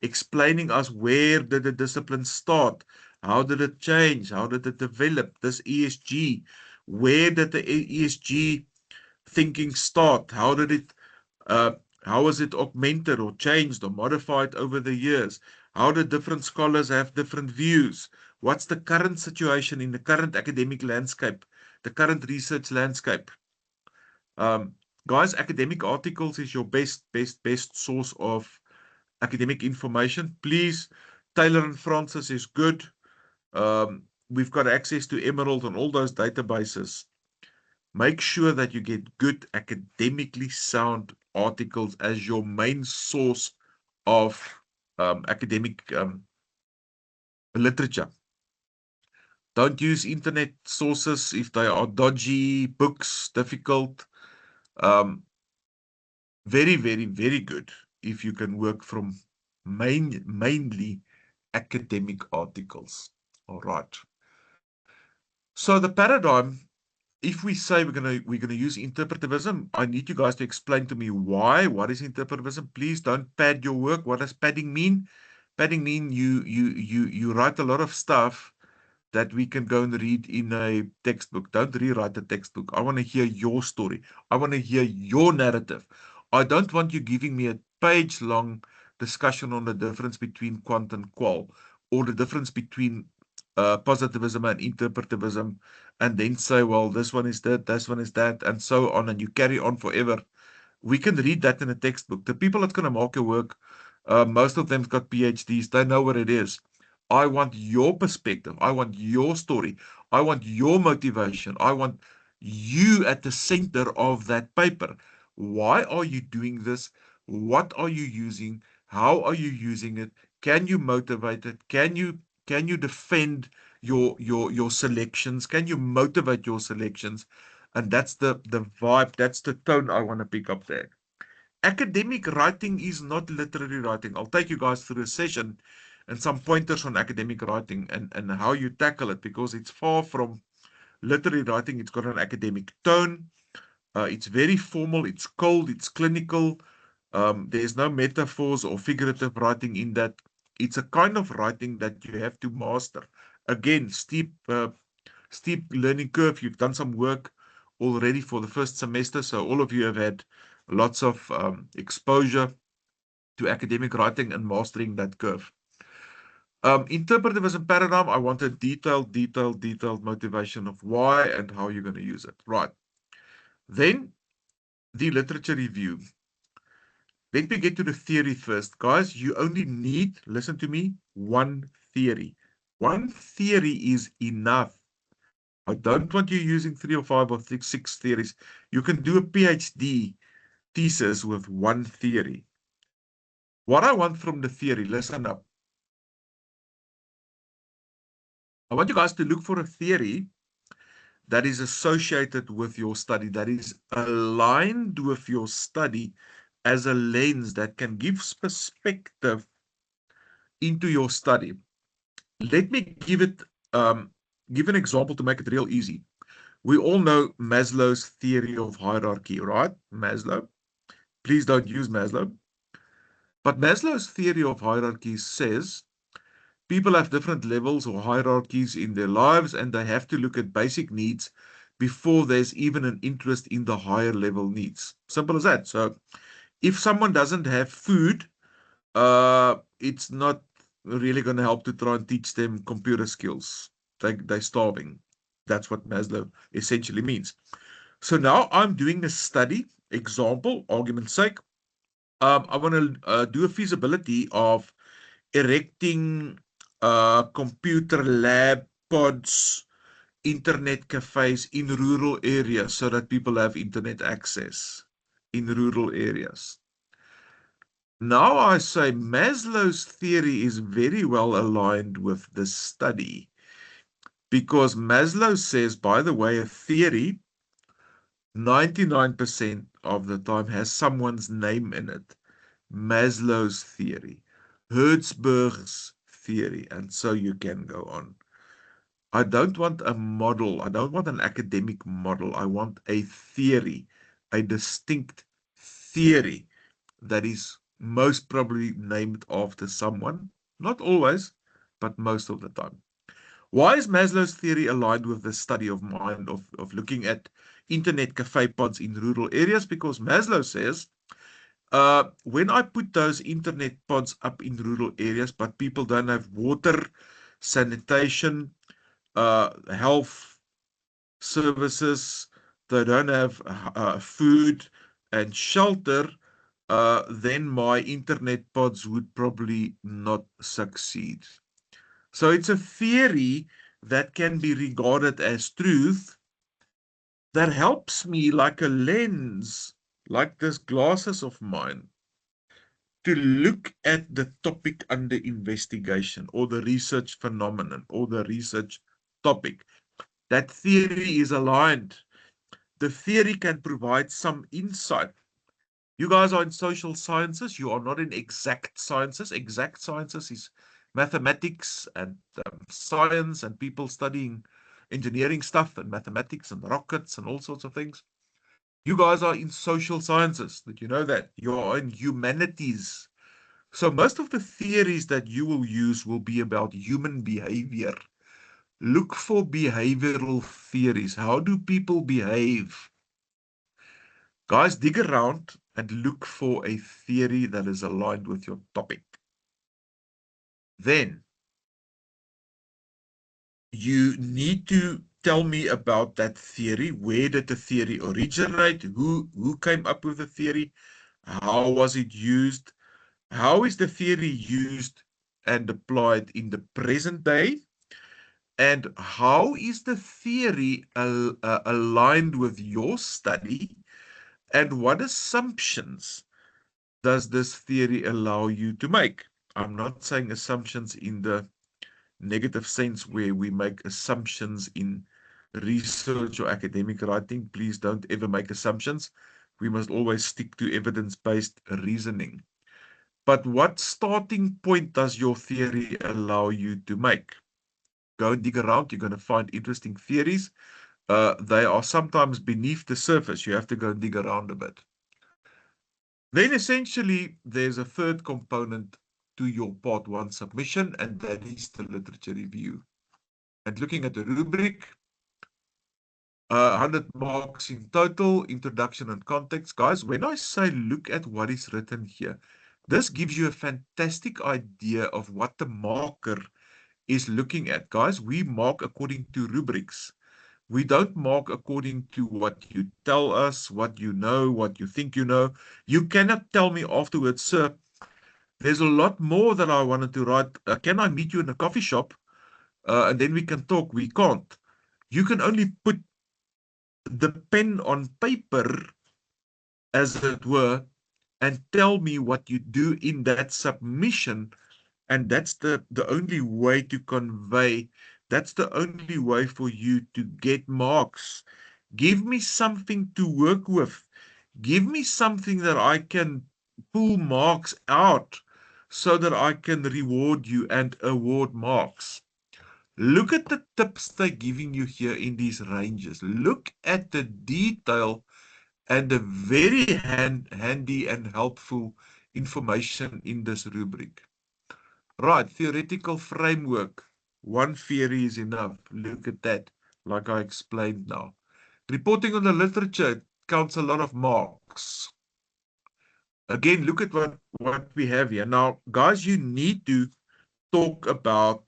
explaining us where did the discipline start, how did it change, how did it develop, this ESG, where did the ESG thinking start, how did it how was it augmented or changed or modified over the years, how did different scholars have different views, what's the current situation in the current academic landscape, the current research landscape. Guys, academic articles is your best source of academic information. Please, Taylor and Francis is good. We've got access to Emerald and all those databases. Make sure that you get good academically sound articles as your main source of academic literature. Don't use internet sources if they are dodgy, books, difficult. Very, very, very good if you can work from mainly academic articles. All right. So the paradigm, if we say we're gonna use interpretivism, I need you guys to explain to me why. What is interpretivism? Please don't pad your work. What does padding mean? Padding mean you write a lot of stuff that we can go and read in a textbook. Don't rewrite the textbook. I want to hear your story. I want to hear your narrative. I don't want you giving me a page-long discussion on the difference between quant and qual, or the difference between positivism and interpretivism, and then say, well, this one is that, this one is that, and so on, and you carry on forever. We can read that in a textbook. The people that's going to mark your work, most of them's got PhDs. They know what it is. I want your perspective. I want your story. I want your motivation. I want you at the center of that paper. Why are you doing this? What are you using? How are you using it? Can you motivate it? Can you defend your selections? Can you motivate your selections? And that's the vibe, that's the tone I want to pick up there. Academic writing is not literary writing. I'll take you guys through a session and some pointers on academic writing and how you tackle it, because it's far from literary writing. It's got an academic tone. It's very formal. It's cold. It's clinical. There's no metaphors or figurative writing in that. It's a kind of writing that you have to master. Again, steep learning curve. You've done some work already for the first semester, so all of you have had lots of exposure to academic writing and mastering that curve. Interpretivism paradigm, I want a detailed motivation of why and how you're going to use it. Right. Then the literature review. Let me get to the theory first. Guys, you only need, listen to me, one theory. One theory is enough. I don't want you using 3 or 5 or 6 theories. You can do a PhD thesis with one theory. What I want from the theory, listen up. I want you guys to look for a theory that is associated with your study, that is aligned with your study as a lens that can give perspective into your study. Let me give an example to make it real easy. We all know Maslow's theory of hierarchy, right? Maslow. Please don't use Maslow. But Maslow's theory of hierarchy says people have different levels or hierarchies in their lives, and they have to look at basic needs before there's even an interest in the higher level needs. Simple as that. So if someone doesn't have food, it's not really going to help to try and teach them computer skills. They're starving. That's what Maslow essentially means. So now I'm doing a study, example, argument's sake. I want to do a feasibility of erecting computer lab pods, internet cafes in rural areas so that people have internet access in rural areas. Now I say Maslow's theory is very well aligned with this study, because Maslow says, by the way, a theory, 99% of the time has someone's name in it. Maslow's theory, Hertzberg's theory, and so you can go on. I don't want a model. I don't want an academic model. I want a theory, a distinct theory that is most probably named after someone. Not always, but most of the time. Why is Maslow's theory aligned with the study of mind, of looking at internet cafe pods in rural areas? Because Maslow says, when I put those internet pods up in rural areas, but people don't have water, sanitation, health services, they don't have food and shelter, then my internet pods would probably not succeed. So it's a theory that can be regarded as truth that helps me like a lens, like this glasses of mine, to look at the topic under investigation or the research phenomenon or the research topic. That theory is aligned. The theory can provide some insight. You guys are in social sciences. You are not in exact sciences. Exact sciences is mathematics and science and people studying engineering stuff and mathematics and rockets and all sorts of things. You guys are in social sciences. Did you know that? You are in humanities. So most of the theories that you will use will be about human behavior. Look for behavioral theories. How do people behave? Guys, dig around and look for a theory that is aligned with your topic. Then you need to tell me about that theory. Where did the theory originate? Who came up with the theory? How was it used? How is the theory used and applied in the present day? And how is the theory aligned with your study? And what assumptions does this theory allow you to make? I'm not saying assumptions in the negative sense where we make assumptions in research or academic writing. Please don't ever make assumptions. We must always stick to evidence-based reasoning. But what starting point does your theory allow you to make? Go and dig around. You're going to find interesting theories. They are sometimes beneath the surface. You have to go and dig around a bit. Then essentially, there's a third component to your part 1 submission, and that is the literature review. And looking at the rubric, 100 marks in total, introduction and context. Guys, when I say look at what is written here, this gives you a fantastic idea of what the marker is looking at. Guys, we mark according to rubrics. We don't mark according to what you tell us, what you know, what you think you know. You cannot tell me afterwards, sir, there's a lot more that I wanted to write. Can I meet you in a coffee shop? And then we can talk. We can't. You can only put the pen on paper, as it were, and tell me what you do in that submission. And that's the only way to convey. That's the only way for you to get marks. Give me something to work with. Give me something that I can pull marks out so that I can reward you and award marks. Look at the tips they're giving you here in these ranges. Look at the detail and the very handy and helpful information in this rubric. Right, theoretical framework. One theory is enough. Look at that, like I explained now. Reporting on the literature counts a lot of marks. Again, look at what we have here. Now, guys, you need to talk about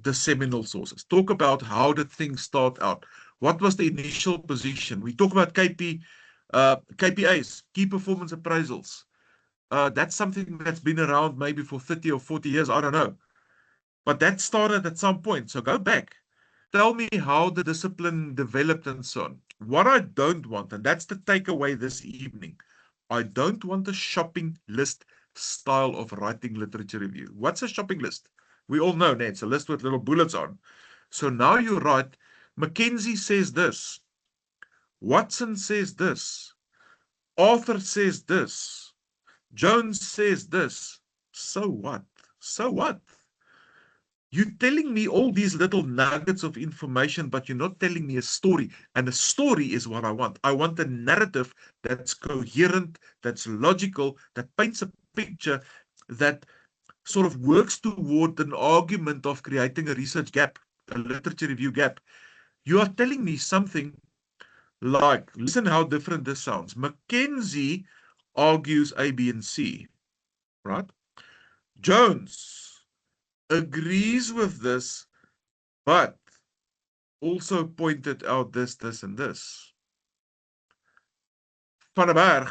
the seminal sources. Talk about how did things start out. What was the initial position? We talk about KPIs, key performance appraisals. That's something that's been around maybe for 30 or 40 years. I don't know. But that started at some point. So go back. Tell me how the discipline developed and so on. What I don't want, and that's the takeaway this evening, I don't want a shopping list style of writing literature review. What's a shopping list? We all know, it's a list with little bullets on. So now you write, Mackenzie says this. Watson says this. Arthur says this. Jones says this. So what? So what? You're telling me all these little nuggets of information, but you're not telling me a story. And a story is what I want. I want a narrative that's coherent, that's logical, that paints a picture, that sort of works toward an argument of creating a research gap, a literature review gap. You are telling me something like, listen how different this sounds. Mackenzie argues A, B, and C, right? Jones agrees with this, but also pointed out this, this, and this. Van der Berg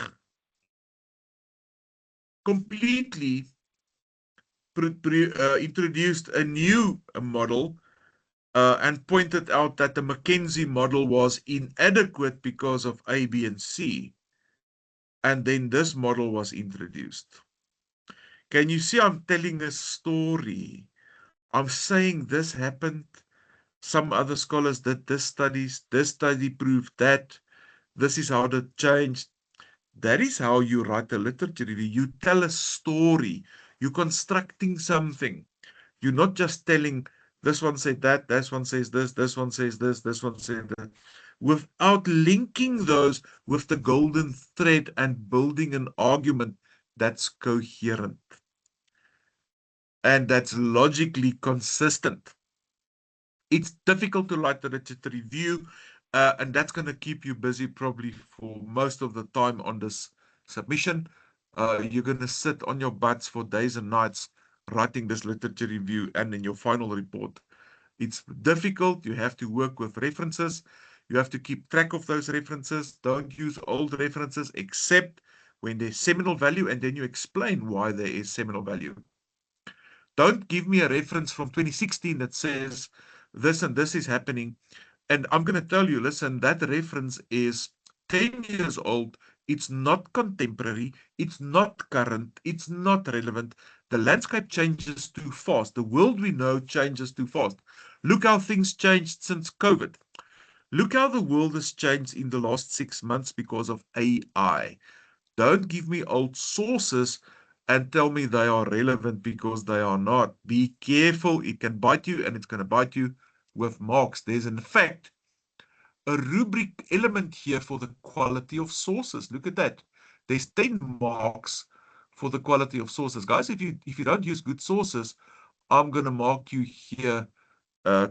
completely introduced a new model and pointed out that the Mackenzie model was inadequate because of A, B, and C. And then this model was introduced. Can you see I'm telling a story? I'm saying this happened. Some other scholars did this study proved that. This is how it changed. That is how you write a literature review. You tell a story. You're constructing something. You're not just telling this one said that, this one says this one says this one says that, without linking those with the golden thread and building an argument that's coherent and that's logically consistent. It's difficult to write the literature review, and that's going to keep you busy probably for most of the time on this submission. You're going to sit on your butts for days and nights writing this literature review and in your final report. It's difficult. You have to work with references. You have to keep track of those references. Don't use old references except when there's seminal value, and then you explain why there is seminal value. Don't give me a reference from 2016 that says this and this is happening. And I'm going to tell you, listen, that reference is 10 years old. It's not contemporary. It's not current. It's not relevant. The landscape changes too fast. The world we know changes too fast. Look how things changed since COVID. Look how the world has changed in the last 6 months because of AI. Don't give me old sources and tell me they are relevant because they are not. Be careful. It can bite you, and it's going to bite you with marks. There's, in fact, a rubric element here for the quality of sources. Look at that. There's 10 marks for the quality of sources. Guys, if you don't use good sources, I'm going to mark you here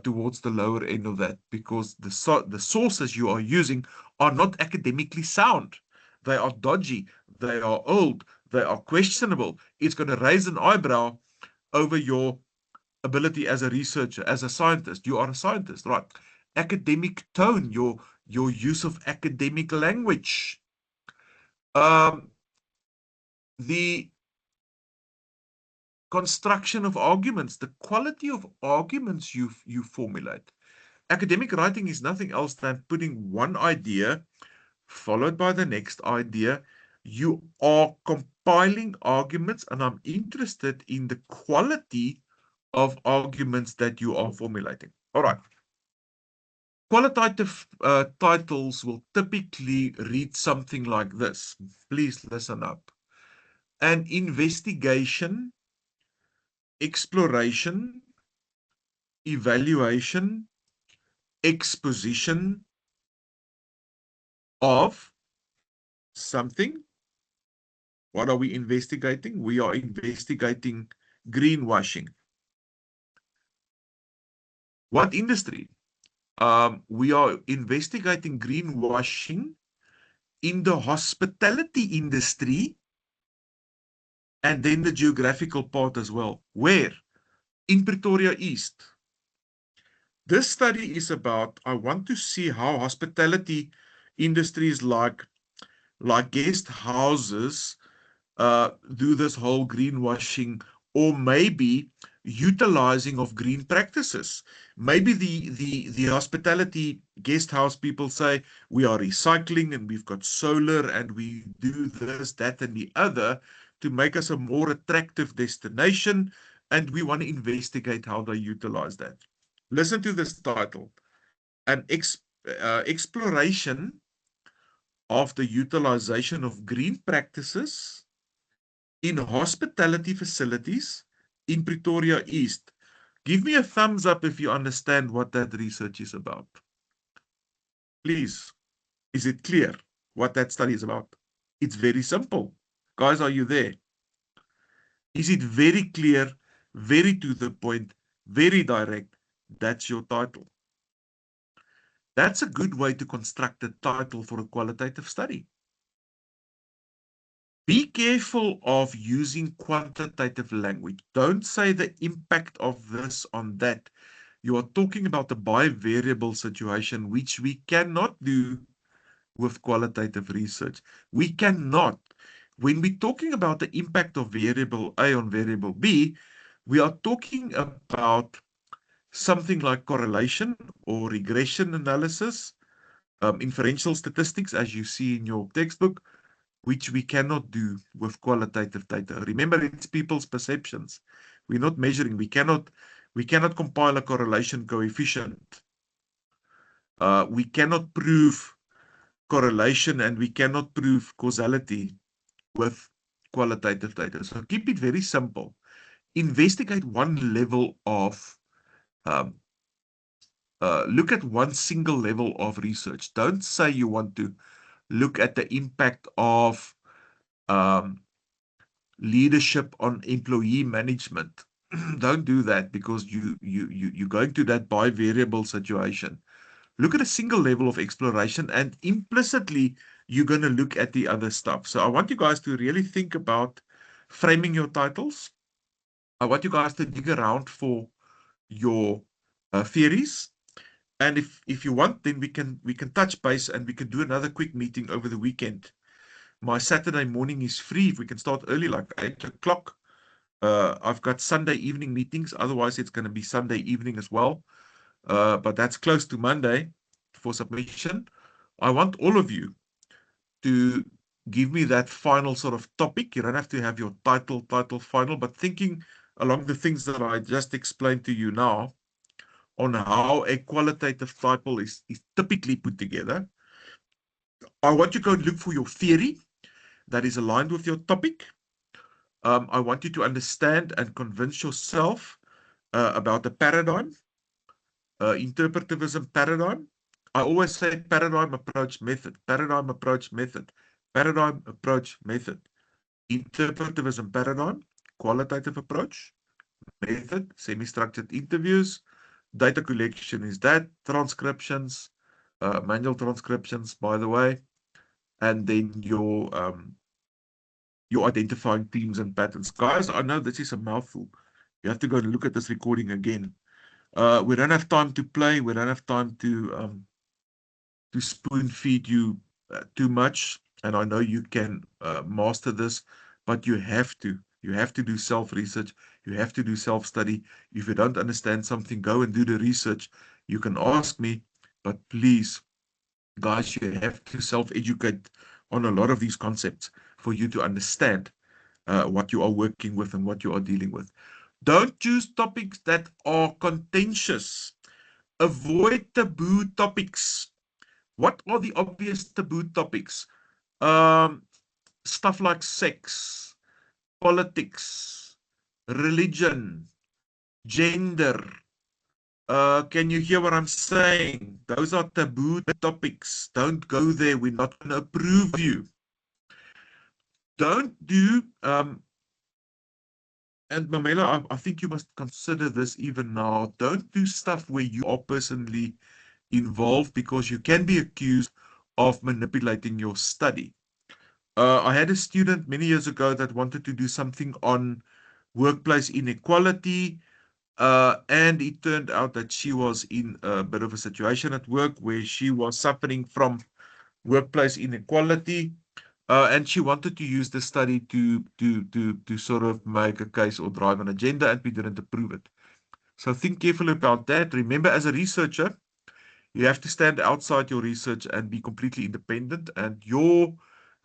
towards the lower end of that, because the sources you are using are not academically sound. They are dodgy. They are old. They are questionable. It's going to raise an eyebrow over your ability as a researcher, as a scientist. You are a scientist, right? Academic tone, your use of academic language. The construction of arguments, the quality of arguments you formulate. Academic writing is nothing else than putting one idea followed by the next idea. You are compiling arguments, and I'm interested in the quality of arguments that you are formulating. All right. Qualitative titles will typically read something like this. Please listen up. An investigation, exploration, evaluation, exposition of something. What are we investigating? We are investigating greenwashing. What industry? We are investigating greenwashing in the hospitality industry, and then the geographical part as well. Where? In Pretoria East. This study is about, I want to see how hospitality industries like guest houses do this whole greenwashing, or maybe utilizing of green practices. Maybe the hospitality guest house people say we are recycling and we've got solar and we do this, that, and the other to make us a more attractive destination, and we want to investigate how they utilize that. Listen to this title: an exploration of the utilization of green practices in hospitality facilities in Pretoria East. Give me a thumbs up if you understand what that research is about. Please, is it clear what that study is about? It's very simple. Guys, are you there? Is it very clear, very to the point, very direct? That's your title. That's a good way to construct a title for a qualitative study. Be careful of using quantitative language. Don't say the impact of this on that. You are talking about a bivariable situation, which we cannot do with qualitative research. We cannot. When we're talking about the impact of variable A on variable B, we are talking about something like correlation or regression analysis, inferential statistics, as you see in your textbook, which we cannot do with qualitative data. Remember, it's people's perceptions. We're not measuring. We cannot compile a correlation coefficient. We cannot prove correlation and we cannot prove causality with qualitative data. So keep it very simple. Investigate one level of, look at one single level of research. Don't say you want to look at the impact of leadership on employee management. Don't do that because you're going to that bivariable situation. Look at a single level of exploration and implicitly you're going to look at the other stuff. So I want you guys to really think about framing your titles. I want you guys to dig around for your theories. And if you want, then we can touch base and we can do another quick meeting over the weekend. My Saturday morning is free. If we can start early, like 8 o'clock. I've got Sunday evening meetings. Otherwise, it's going to be Sunday evening as well. But that's close to Monday for submission. I want all of you to give me that final sort of topic. You don't have to have your title final, but thinking along the things that I just explained to you now on how a qualitative title is typically put together. I want you to go and look for your theory that is aligned with your topic. I want you to understand and convince yourself about the paradigm, interpretivism paradigm. I always say paradigm, approach, method, paradigm, approach, method, paradigm, approach, method. Interpretivism paradigm, qualitative approach, method, semi-structured interviews, data collection is that, transcriptions, manual transcriptions, by the way, and then your identifying themes and patterns. Guys, I know this is a mouthful. You have to go and look at this recording again. We don't have time to play. We don't have time to spoon feed you too much. And I know you can master this, but you have to. You have to do self-research. You have to do self-study. If you don't understand something, go and do the research. You can ask me, but please, guys, you have to self-educate on a lot of these concepts for you to understand what you are working with and what you are dealing with. Don't choose topics that are contentious. Avoid taboo topics. What are the obvious taboo topics? Stuff like sex, politics, religion, gender. Can you hear what I'm saying? Those are taboo topics. Don't go there. We're not going to approve you. Don't do, and Mamela, I think you must consider this even now. Don't do stuff where you are personally involved because you can be accused of manipulating your study. I had a student many years ago that wanted to do something on workplace inequality, and it turned out that she was in a bit of a situation at work where she was suffering from workplace inequality, and she wanted to use the study to sort of make a case or drive an agenda, and we didn't approve it. So think carefully about that. Remember, as a researcher, you have to stand outside your research and be completely independent, and your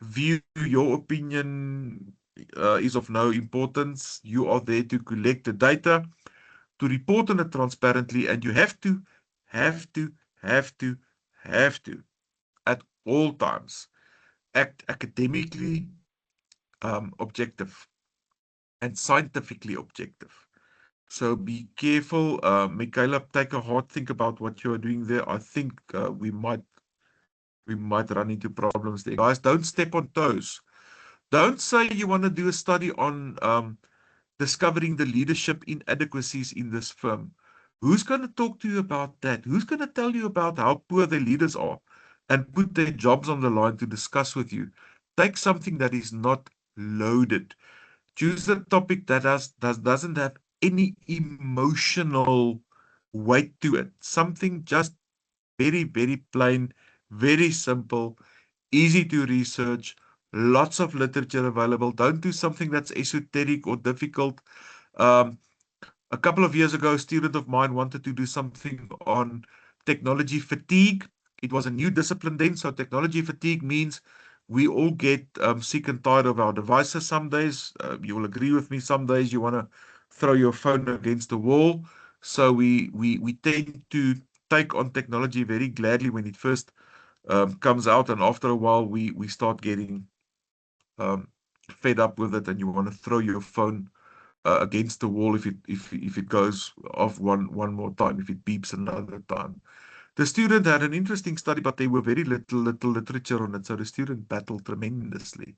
view, your opinion is of no importance. You are there to collect the data, to report on it transparently, and you have to, at all times, academically objective and scientifically objective. So be careful. Michaela, take a hard think about what you are doing there. I think we might run into problems there. Guys, don't step on toes. Don't say you want to do a study on discovering the leadership inadequacies in this firm. Who's going to talk to you about that? Who's going to tell you about how poor their leaders are and put their jobs on the line to discuss with you? Take something that is not loaded. Choose a topic that doesn't have any emotional weight to it. Something just very, very plain, very simple, easy to research, lots of literature available. Don't do something that's esoteric or difficult. A couple of years ago, a student of mine wanted to do something on technology fatigue. It was a new discipline then, so technology fatigue means we all get sick and tired of our devices some days. You will agree with me, some days you want to throw your phone against the wall. So we tend to take on technology very gladly when it first comes out, and after a while we start getting fed up with it, and you want to throw your phone against the wall if it goes off one more time, if it beeps another time. The student had an interesting study, but there were very little literature on it, so the student battled tremendously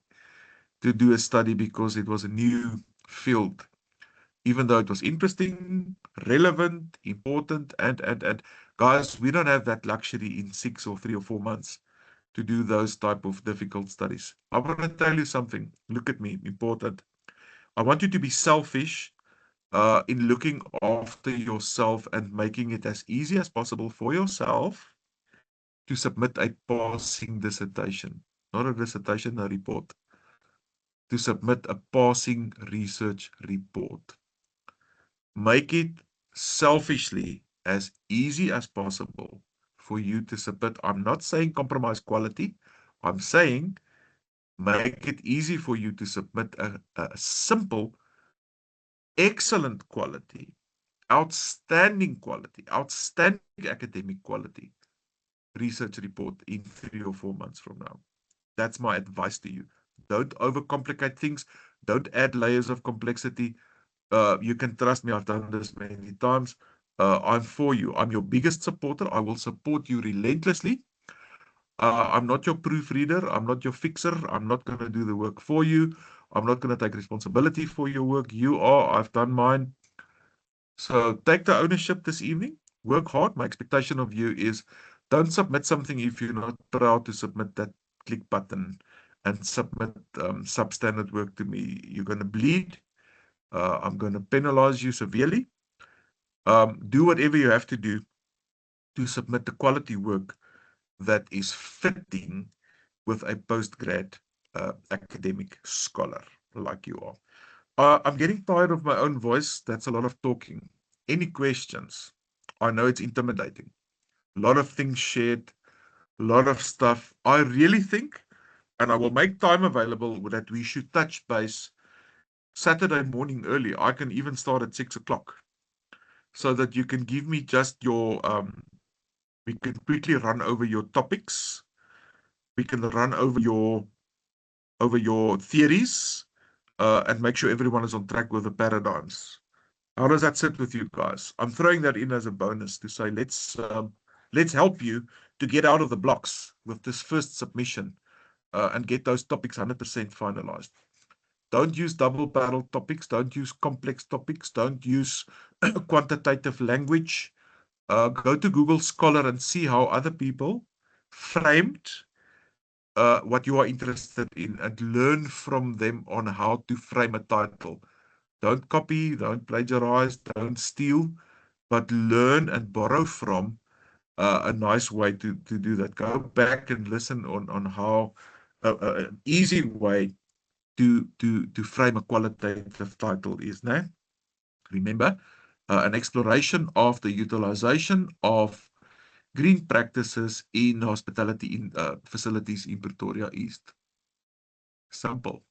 to do a study because it was a new field, even though it was interesting, relevant, important, and guys, we don't have that luxury in 6 or 3 or 4 months to do those type of difficult studies. I want to tell you something. Look at me, important. I want you to be selfish in looking after yourself and making it as easy as possible for yourself to submit a passing dissertation. Not a dissertation, a report. To submit a passing research report. Make it selfishly as easy as possible for you to submit. I'm not saying compromise quality. I'm saying make it easy for you to submit a simple, excellent quality, outstanding quality, outstanding academic quality research report in 3 or 4 months from now. That's my advice to you. Don't overcomplicate things. Don't add layers of complexity. You can trust me, I've done this many times. I'm for you. I'm your biggest supporter. I will support you relentlessly. I'm not your proofreader. I'm not your fixer. I'm not going to do the work for you. I'm not going to take responsibility for your work. You are. I've done mine. So take the ownership this evening. Work hard. My expectation of you is don't submit something if you're not proud to submit that click button and submit substandard work to me. You're going to bleed. I'm going to penalize you severely. Do whatever you have to do to submit the quality work that is fitting with a postgrad academic scholar like you are. I'm getting tired of my own voice. That's a lot of talking. Any questions? I know it's intimidating. A lot of things shared, a lot of stuff. I really think, and I will make time available, that we should touch base Saturday morning early. I can even start at 6 o'clock so that you can give me just your, we can quickly run over your topics. We can run over your theories and make sure everyone is on track with the paradigms. How does that sit with you guys? I'm throwing that in as a bonus to say let's help you to get out of the blocks with this first submission and get those topics 100% finalized. Don't use double-barrel topics. Don't use complex topics. Don't use quantitative language. Go to Google Scholar and see how other people framed what you are interested in and learn from them on how to frame a title. Don't copy, don't plagiarize, don't steal, but learn and borrow from a nice way to do that. Go back and listen on how an easy way to frame a qualitative title is. Now, remember, an exploration of the utilization of green practices in hospitality facilities in Pretoria East. Simple.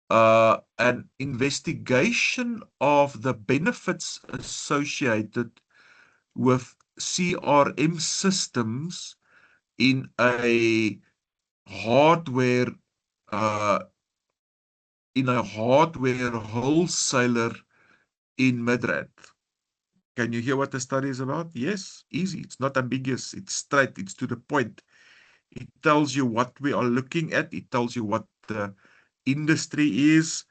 An investigation of the benefits associated with CRM systems in a hardware, in a hardware wholesaler in Midrand. Can you hear what the study is about? Yes, easy. It's not ambiguous. It's straight. It's to the point. It tells you what we are looking at. It tells you what the industry is,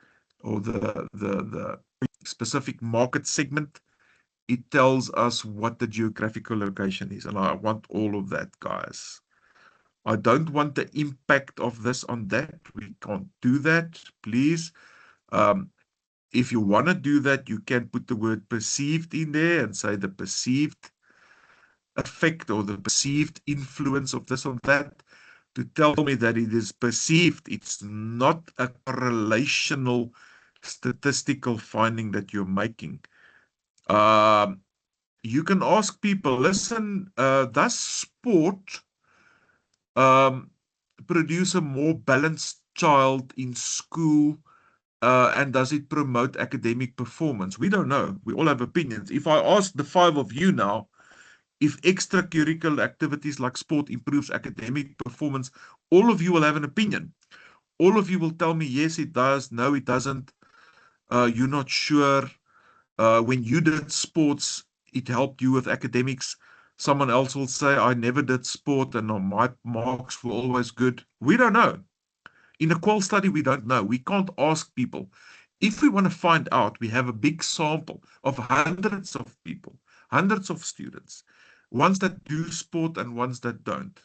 or the specific market segment. It tells us what the geographical location is. And I want all of that, guys. I don't want the impact of this on that. We can't do that, please. If you want to do that, you can put the word perceived in there and say the perceived effect or the perceived influence of this or that, to tell me that it is perceived. It's not a correlational statistical finding that you're making. You can ask people, listen, does sport produce a more balanced child in school? And does it promote academic performance? We don't know. We all have opinions. If I ask the 5 of you now, if extracurricular activities like sport improves academic performance, all of you will have an opinion. All of you will tell me, yes, it does. No, it doesn't. You're not sure. When you did sports, it helped you with academics. Someone else will say, I never did sport and my marks were always good. We don't know. In a qual study, we don't know. We can't ask people. If we want to find out, we have a big sample of hundreds of people, hundreds of students, ones that do sport and ones that don't.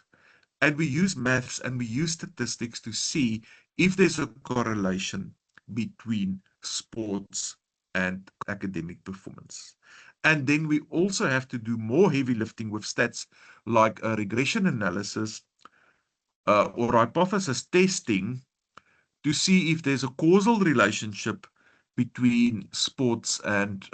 And we use maths and we use statistics to see if there's a correlation between sports and academic performance. And then we also have to do more heavy lifting with stats like a regression analysis, or hypothesis testing, to see if there's a causal relationship between sports and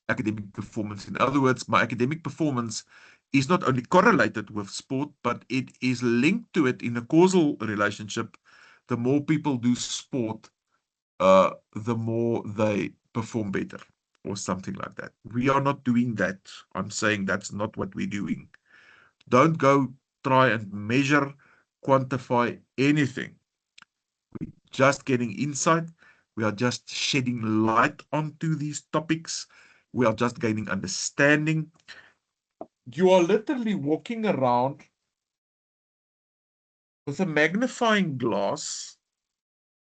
academic performance. In other words, my academic performance is not only correlated with sport, but it is linked to it in a causal relationship. The more people do sport, the more they perform better, or something like that. We are not doing that. I'm saying that's not what we're doing. Don't go try and measure, quantify anything. We're just getting insight. We are just shedding light onto these topics. We are just gaining understanding. You are literally walking around with a magnifying glass.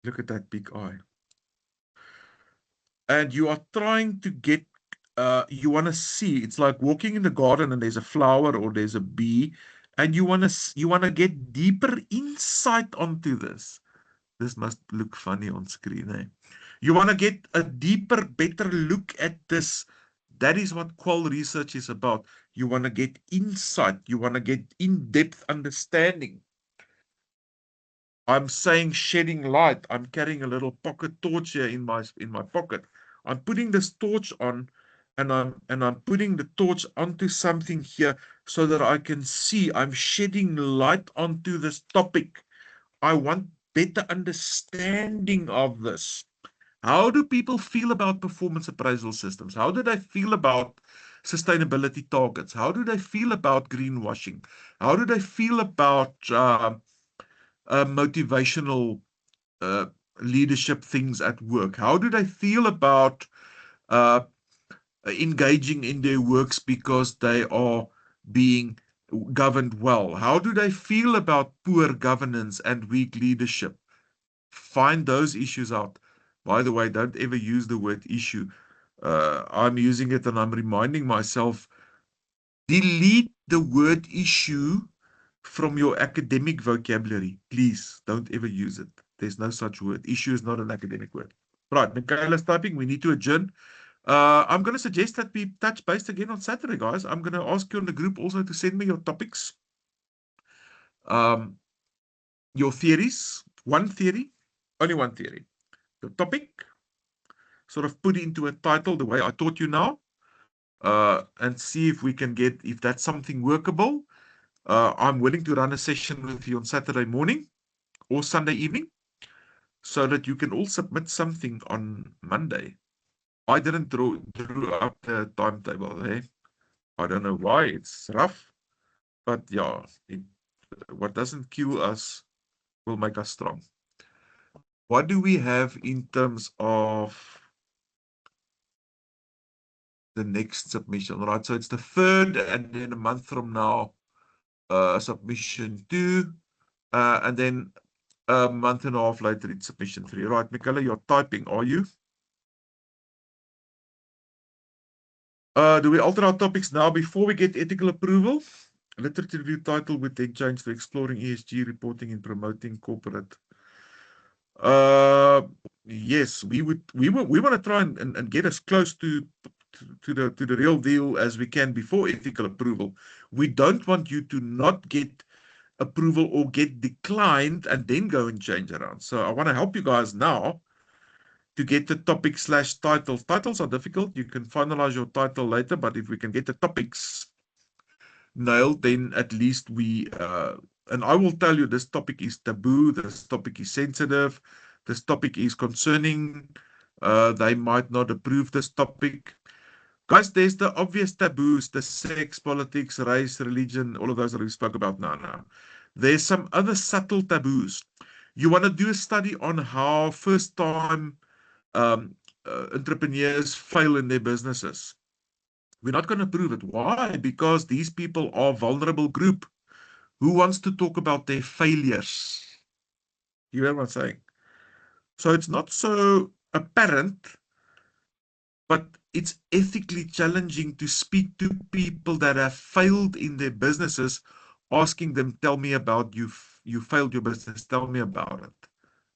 Look at that big eye. And you are trying to get, you want to see, it's like walking in the garden and there's a flower or there's a bee, and you want to get deeper insight onto this. This must look funny on screen, eh? You want to get a deeper, better look at this. That is what qual research is about. You want to get insight. You want to get in-depth understanding. I'm saying shedding light. I'm carrying a little pocket torch here in my pocket. I'm putting this torch on, and I'm putting the torch onto something here so that I can see. I'm shedding light onto this topic. I want better understanding of this. How do people feel about performance appraisal systems? How do they feel about sustainability targets? How do they feel about greenwashing? How do they feel about motivational leadership things at work? How do they feel about engaging in their works because they are being governed well? How do they feel about poor governance and weak leadership? Find those issues out. By the way, don't ever use the word issue. I'm using it and I'm reminding myself, delete the word issue from your academic vocabulary. Please don't ever use it. There's no such word. Issue is not an academic word. Right, Michaela's typing. We need to adjourn. I'm going to suggest that we touch base again on Saturday, guys. I'm going to ask you in the group also to send me your topics, your theories. One theory, only one theory. The topic, sort of put it into a title the way I taught you now, and see if we can get, if that's something workable. I'm willing to run a session with you on Saturday morning or Sunday evening so that you can all submit something on Monday. I didn't drew up the timetable, eh? I don't know why, it's rough, but yeah, what doesn't kill us will make us strong. What do we have in terms of the next submission, right? So it's the 3rd, and then a month from now, submission 2, and then a month and a half later, it's submission 3. Right, Michaela, you're typing, are you? Do we alter our topics now before we get ethical approval? Literature review title would then change to exploring ESG reporting and promoting corporate. Yes, we want to try and get as close to the real deal as we can before ethical approval. We don't want you to not get approval or get declined and then go and change around. So I want to help you guys now to get the topic / titles. Titles are difficult. You can finalize your title later, but if we can get the topics nailed, then at least we, and I will tell you, this topic is taboo, this topic is sensitive, this topic is concerning, they might not approve this topic. Guys, there's the obvious taboos, the sex, politics, race, religion, all of those that we spoke about now. There's some other subtle taboos. You want to do a study on how first-time entrepreneurs fail in their businesses. We're not going to prove it. Why? Because these people are a vulnerable group. Who wants to talk about their failures? You hear what I'm saying? So it's not so apparent, but it's ethically challenging to speak to people that have failed in their businesses, asking them, tell me about you failed your business, tell me about it.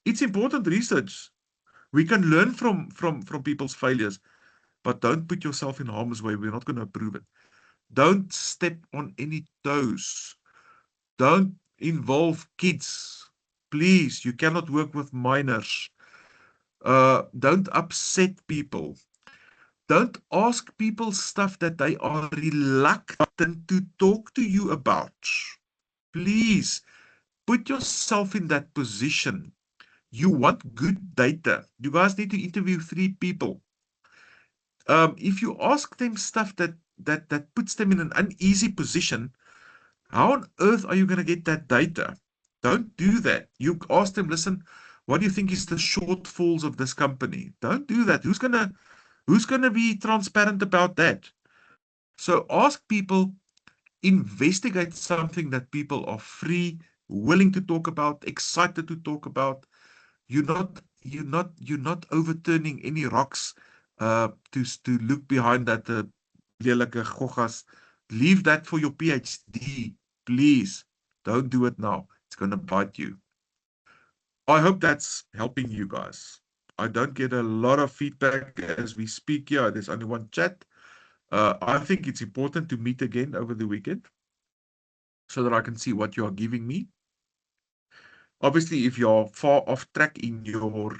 It's important research. We can learn from people's failures, but don't put yourself in harm's way. We're not going to approve it. Don't step on any toes. Don't involve kids. Please, you cannot work with minors. Don't upset people. Don't ask people stuff that they are reluctant to talk to you about. Please, put yourself in that position. You want good data. You guys need to interview 3 people. If you ask them stuff that puts them in an uneasy position, how on earth are you going to get that data? Don't do that. You ask them, listen, what do you think is the shortfalls of this company? Don't do that. Who's gonna be transparent about that? So ask people, investigate something that people are free, willing to talk about, excited to talk about. You're not overturning any rocks to look behind that lelike goggas. Leave that for your PhD. Please, don't do it now. It's going to bite you. I hope that's helping you guys. I don't get a lot of feedback as we speak here. There's only one chat. I think it's important to meet again over the weekend so that I can see what you are giving me. Obviously, if you're far off track in your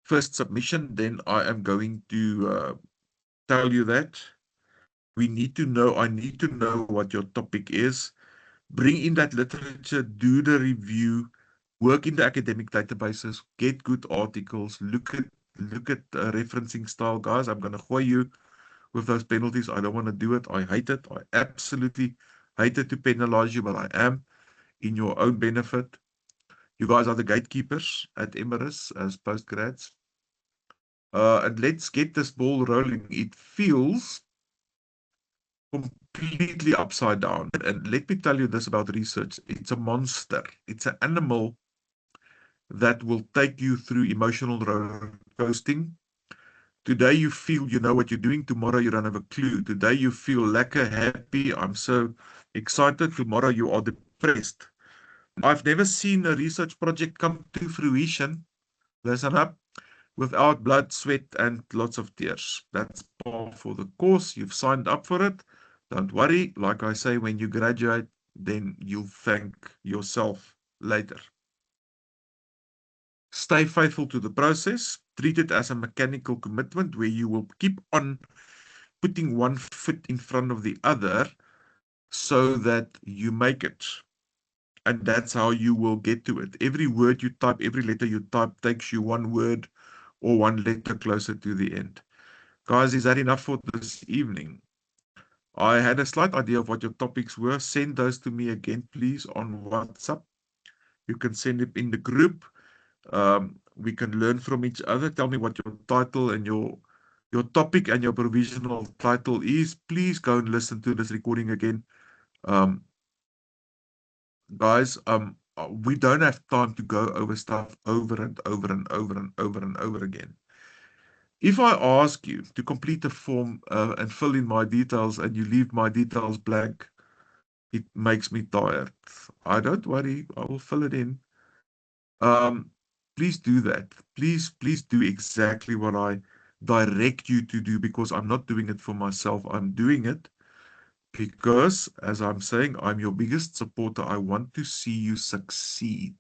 first submission, then I am going to tell you that. I need to know what your topic is. Bring in that literature, do the review, work in the academic databases, get good articles, look at referencing style. Guys, I'm going to go you with those penalties. I don't want to do it. I hate it. I absolutely hate it to penalize you, but I am in your own benefit. You guys are the gatekeepers at Emirates as postgrads. And let's get this ball rolling. It feels completely upside down. And let me tell you this about research. It's a monster. It's an animal that will take you through emotional roller coasting. Today you feel you know what you're doing. Tomorrow you don't have a clue. Today you feel lekker, happy. I'm so excited. Tomorrow you are depressed. I've never seen a research project come to fruition, listen up, without blood, sweat, and lots of tears. That's par for the course. You've signed up for it. Don't worry. Like I say, when you graduate, then you'll thank yourself later. Stay faithful to the process. Treat it as a mechanical commitment where you will keep on putting one foot in front of the other so that you make it. And that's how you will get to it. Every word you type, every letter you type takes you one word or one letter closer to the end. Guys, is that enough for this evening? I had a slight idea of what your topics were. Send those to me again, please, on WhatsApp. You can send it in the group. We can learn from each other. Tell me what your title and your topic and your provisional title is. Please go and listen to this recording again. Guys, we don't have time to go over stuff over and over and over and over and over again. If I ask you to complete a form and fill in my details and you leave my details blank, it makes me tired. Don't worry, I will fill it in. Please do that. Please do exactly what I direct you to do, because I'm not doing it for myself. I'm doing it because, as I'm saying, I'm your biggest supporter. I want to see you succeed.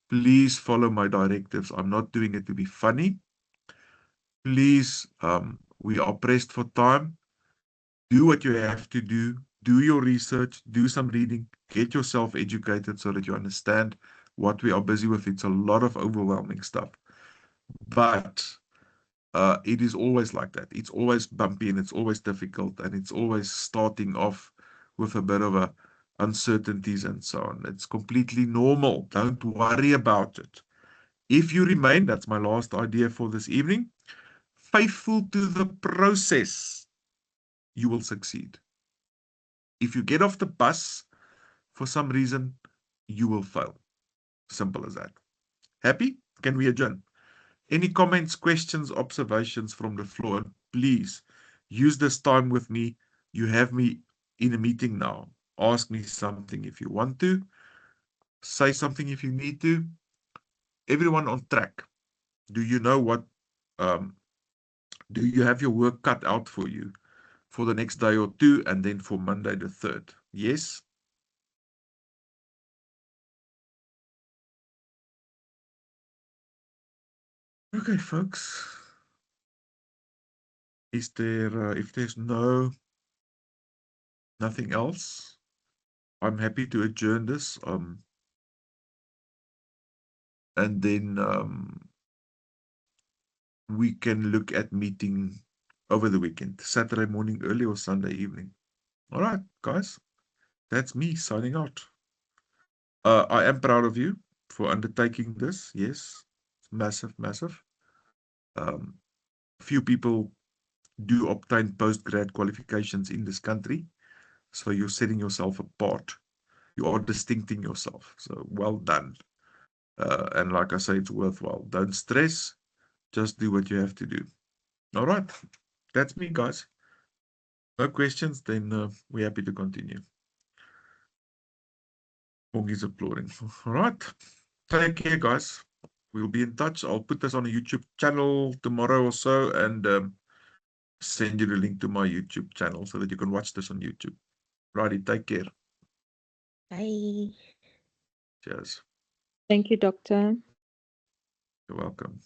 Please follow my directives. I'm not doing it to be funny. Please, we are pressed for time. Do what you have to do. Do your research. Do some reading. Get yourself educated so that you understand what we are busy with. It's a lot of overwhelming stuff. But it is always like that. It's always bumpy and it's always difficult and it's always starting off with a bit of uncertainties and so on. It's completely normal. Don't worry about it. If you remain, that's my last idea for this evening, faithful to the process, you will succeed. If you get off the bus for some reason, you will fail. Simple as that. Happy? Can we adjourn? Any comments, questions, observations from the floor? Please use this time with me. You have me in a meeting now. Ask me something if you want to. Say something if you need to. Everyone on track. Do you know what? Do you have your work cut out for you for the next day or two and then for Monday the 3rd? Yes? Okay, folks. Is there, if there's nothing else, I'm happy to adjourn this. And then we can look at meeting over the weekend, Saturday morning early or Sunday evening. All right, guys, that's me signing out. I am proud of you for undertaking this. Yes, it's massive, massive. Few people do obtain post-grad qualifications in this country. So you're setting yourself apart. You are distincting yourself. So well done. And like I say, it's worthwhile. Don't stress. Just do what you have to do. All right. That's me, guys. No questions, then we're happy to continue. Bongi's applauding. All right. Take care, guys. We'll be in touch. I'll put this on a YouTube channel tomorrow or so and send you the link to my YouTube channel so that you can watch this on YouTube. Righty, take care. Bye. Cheers. Thank you, Doctor. You're welcome.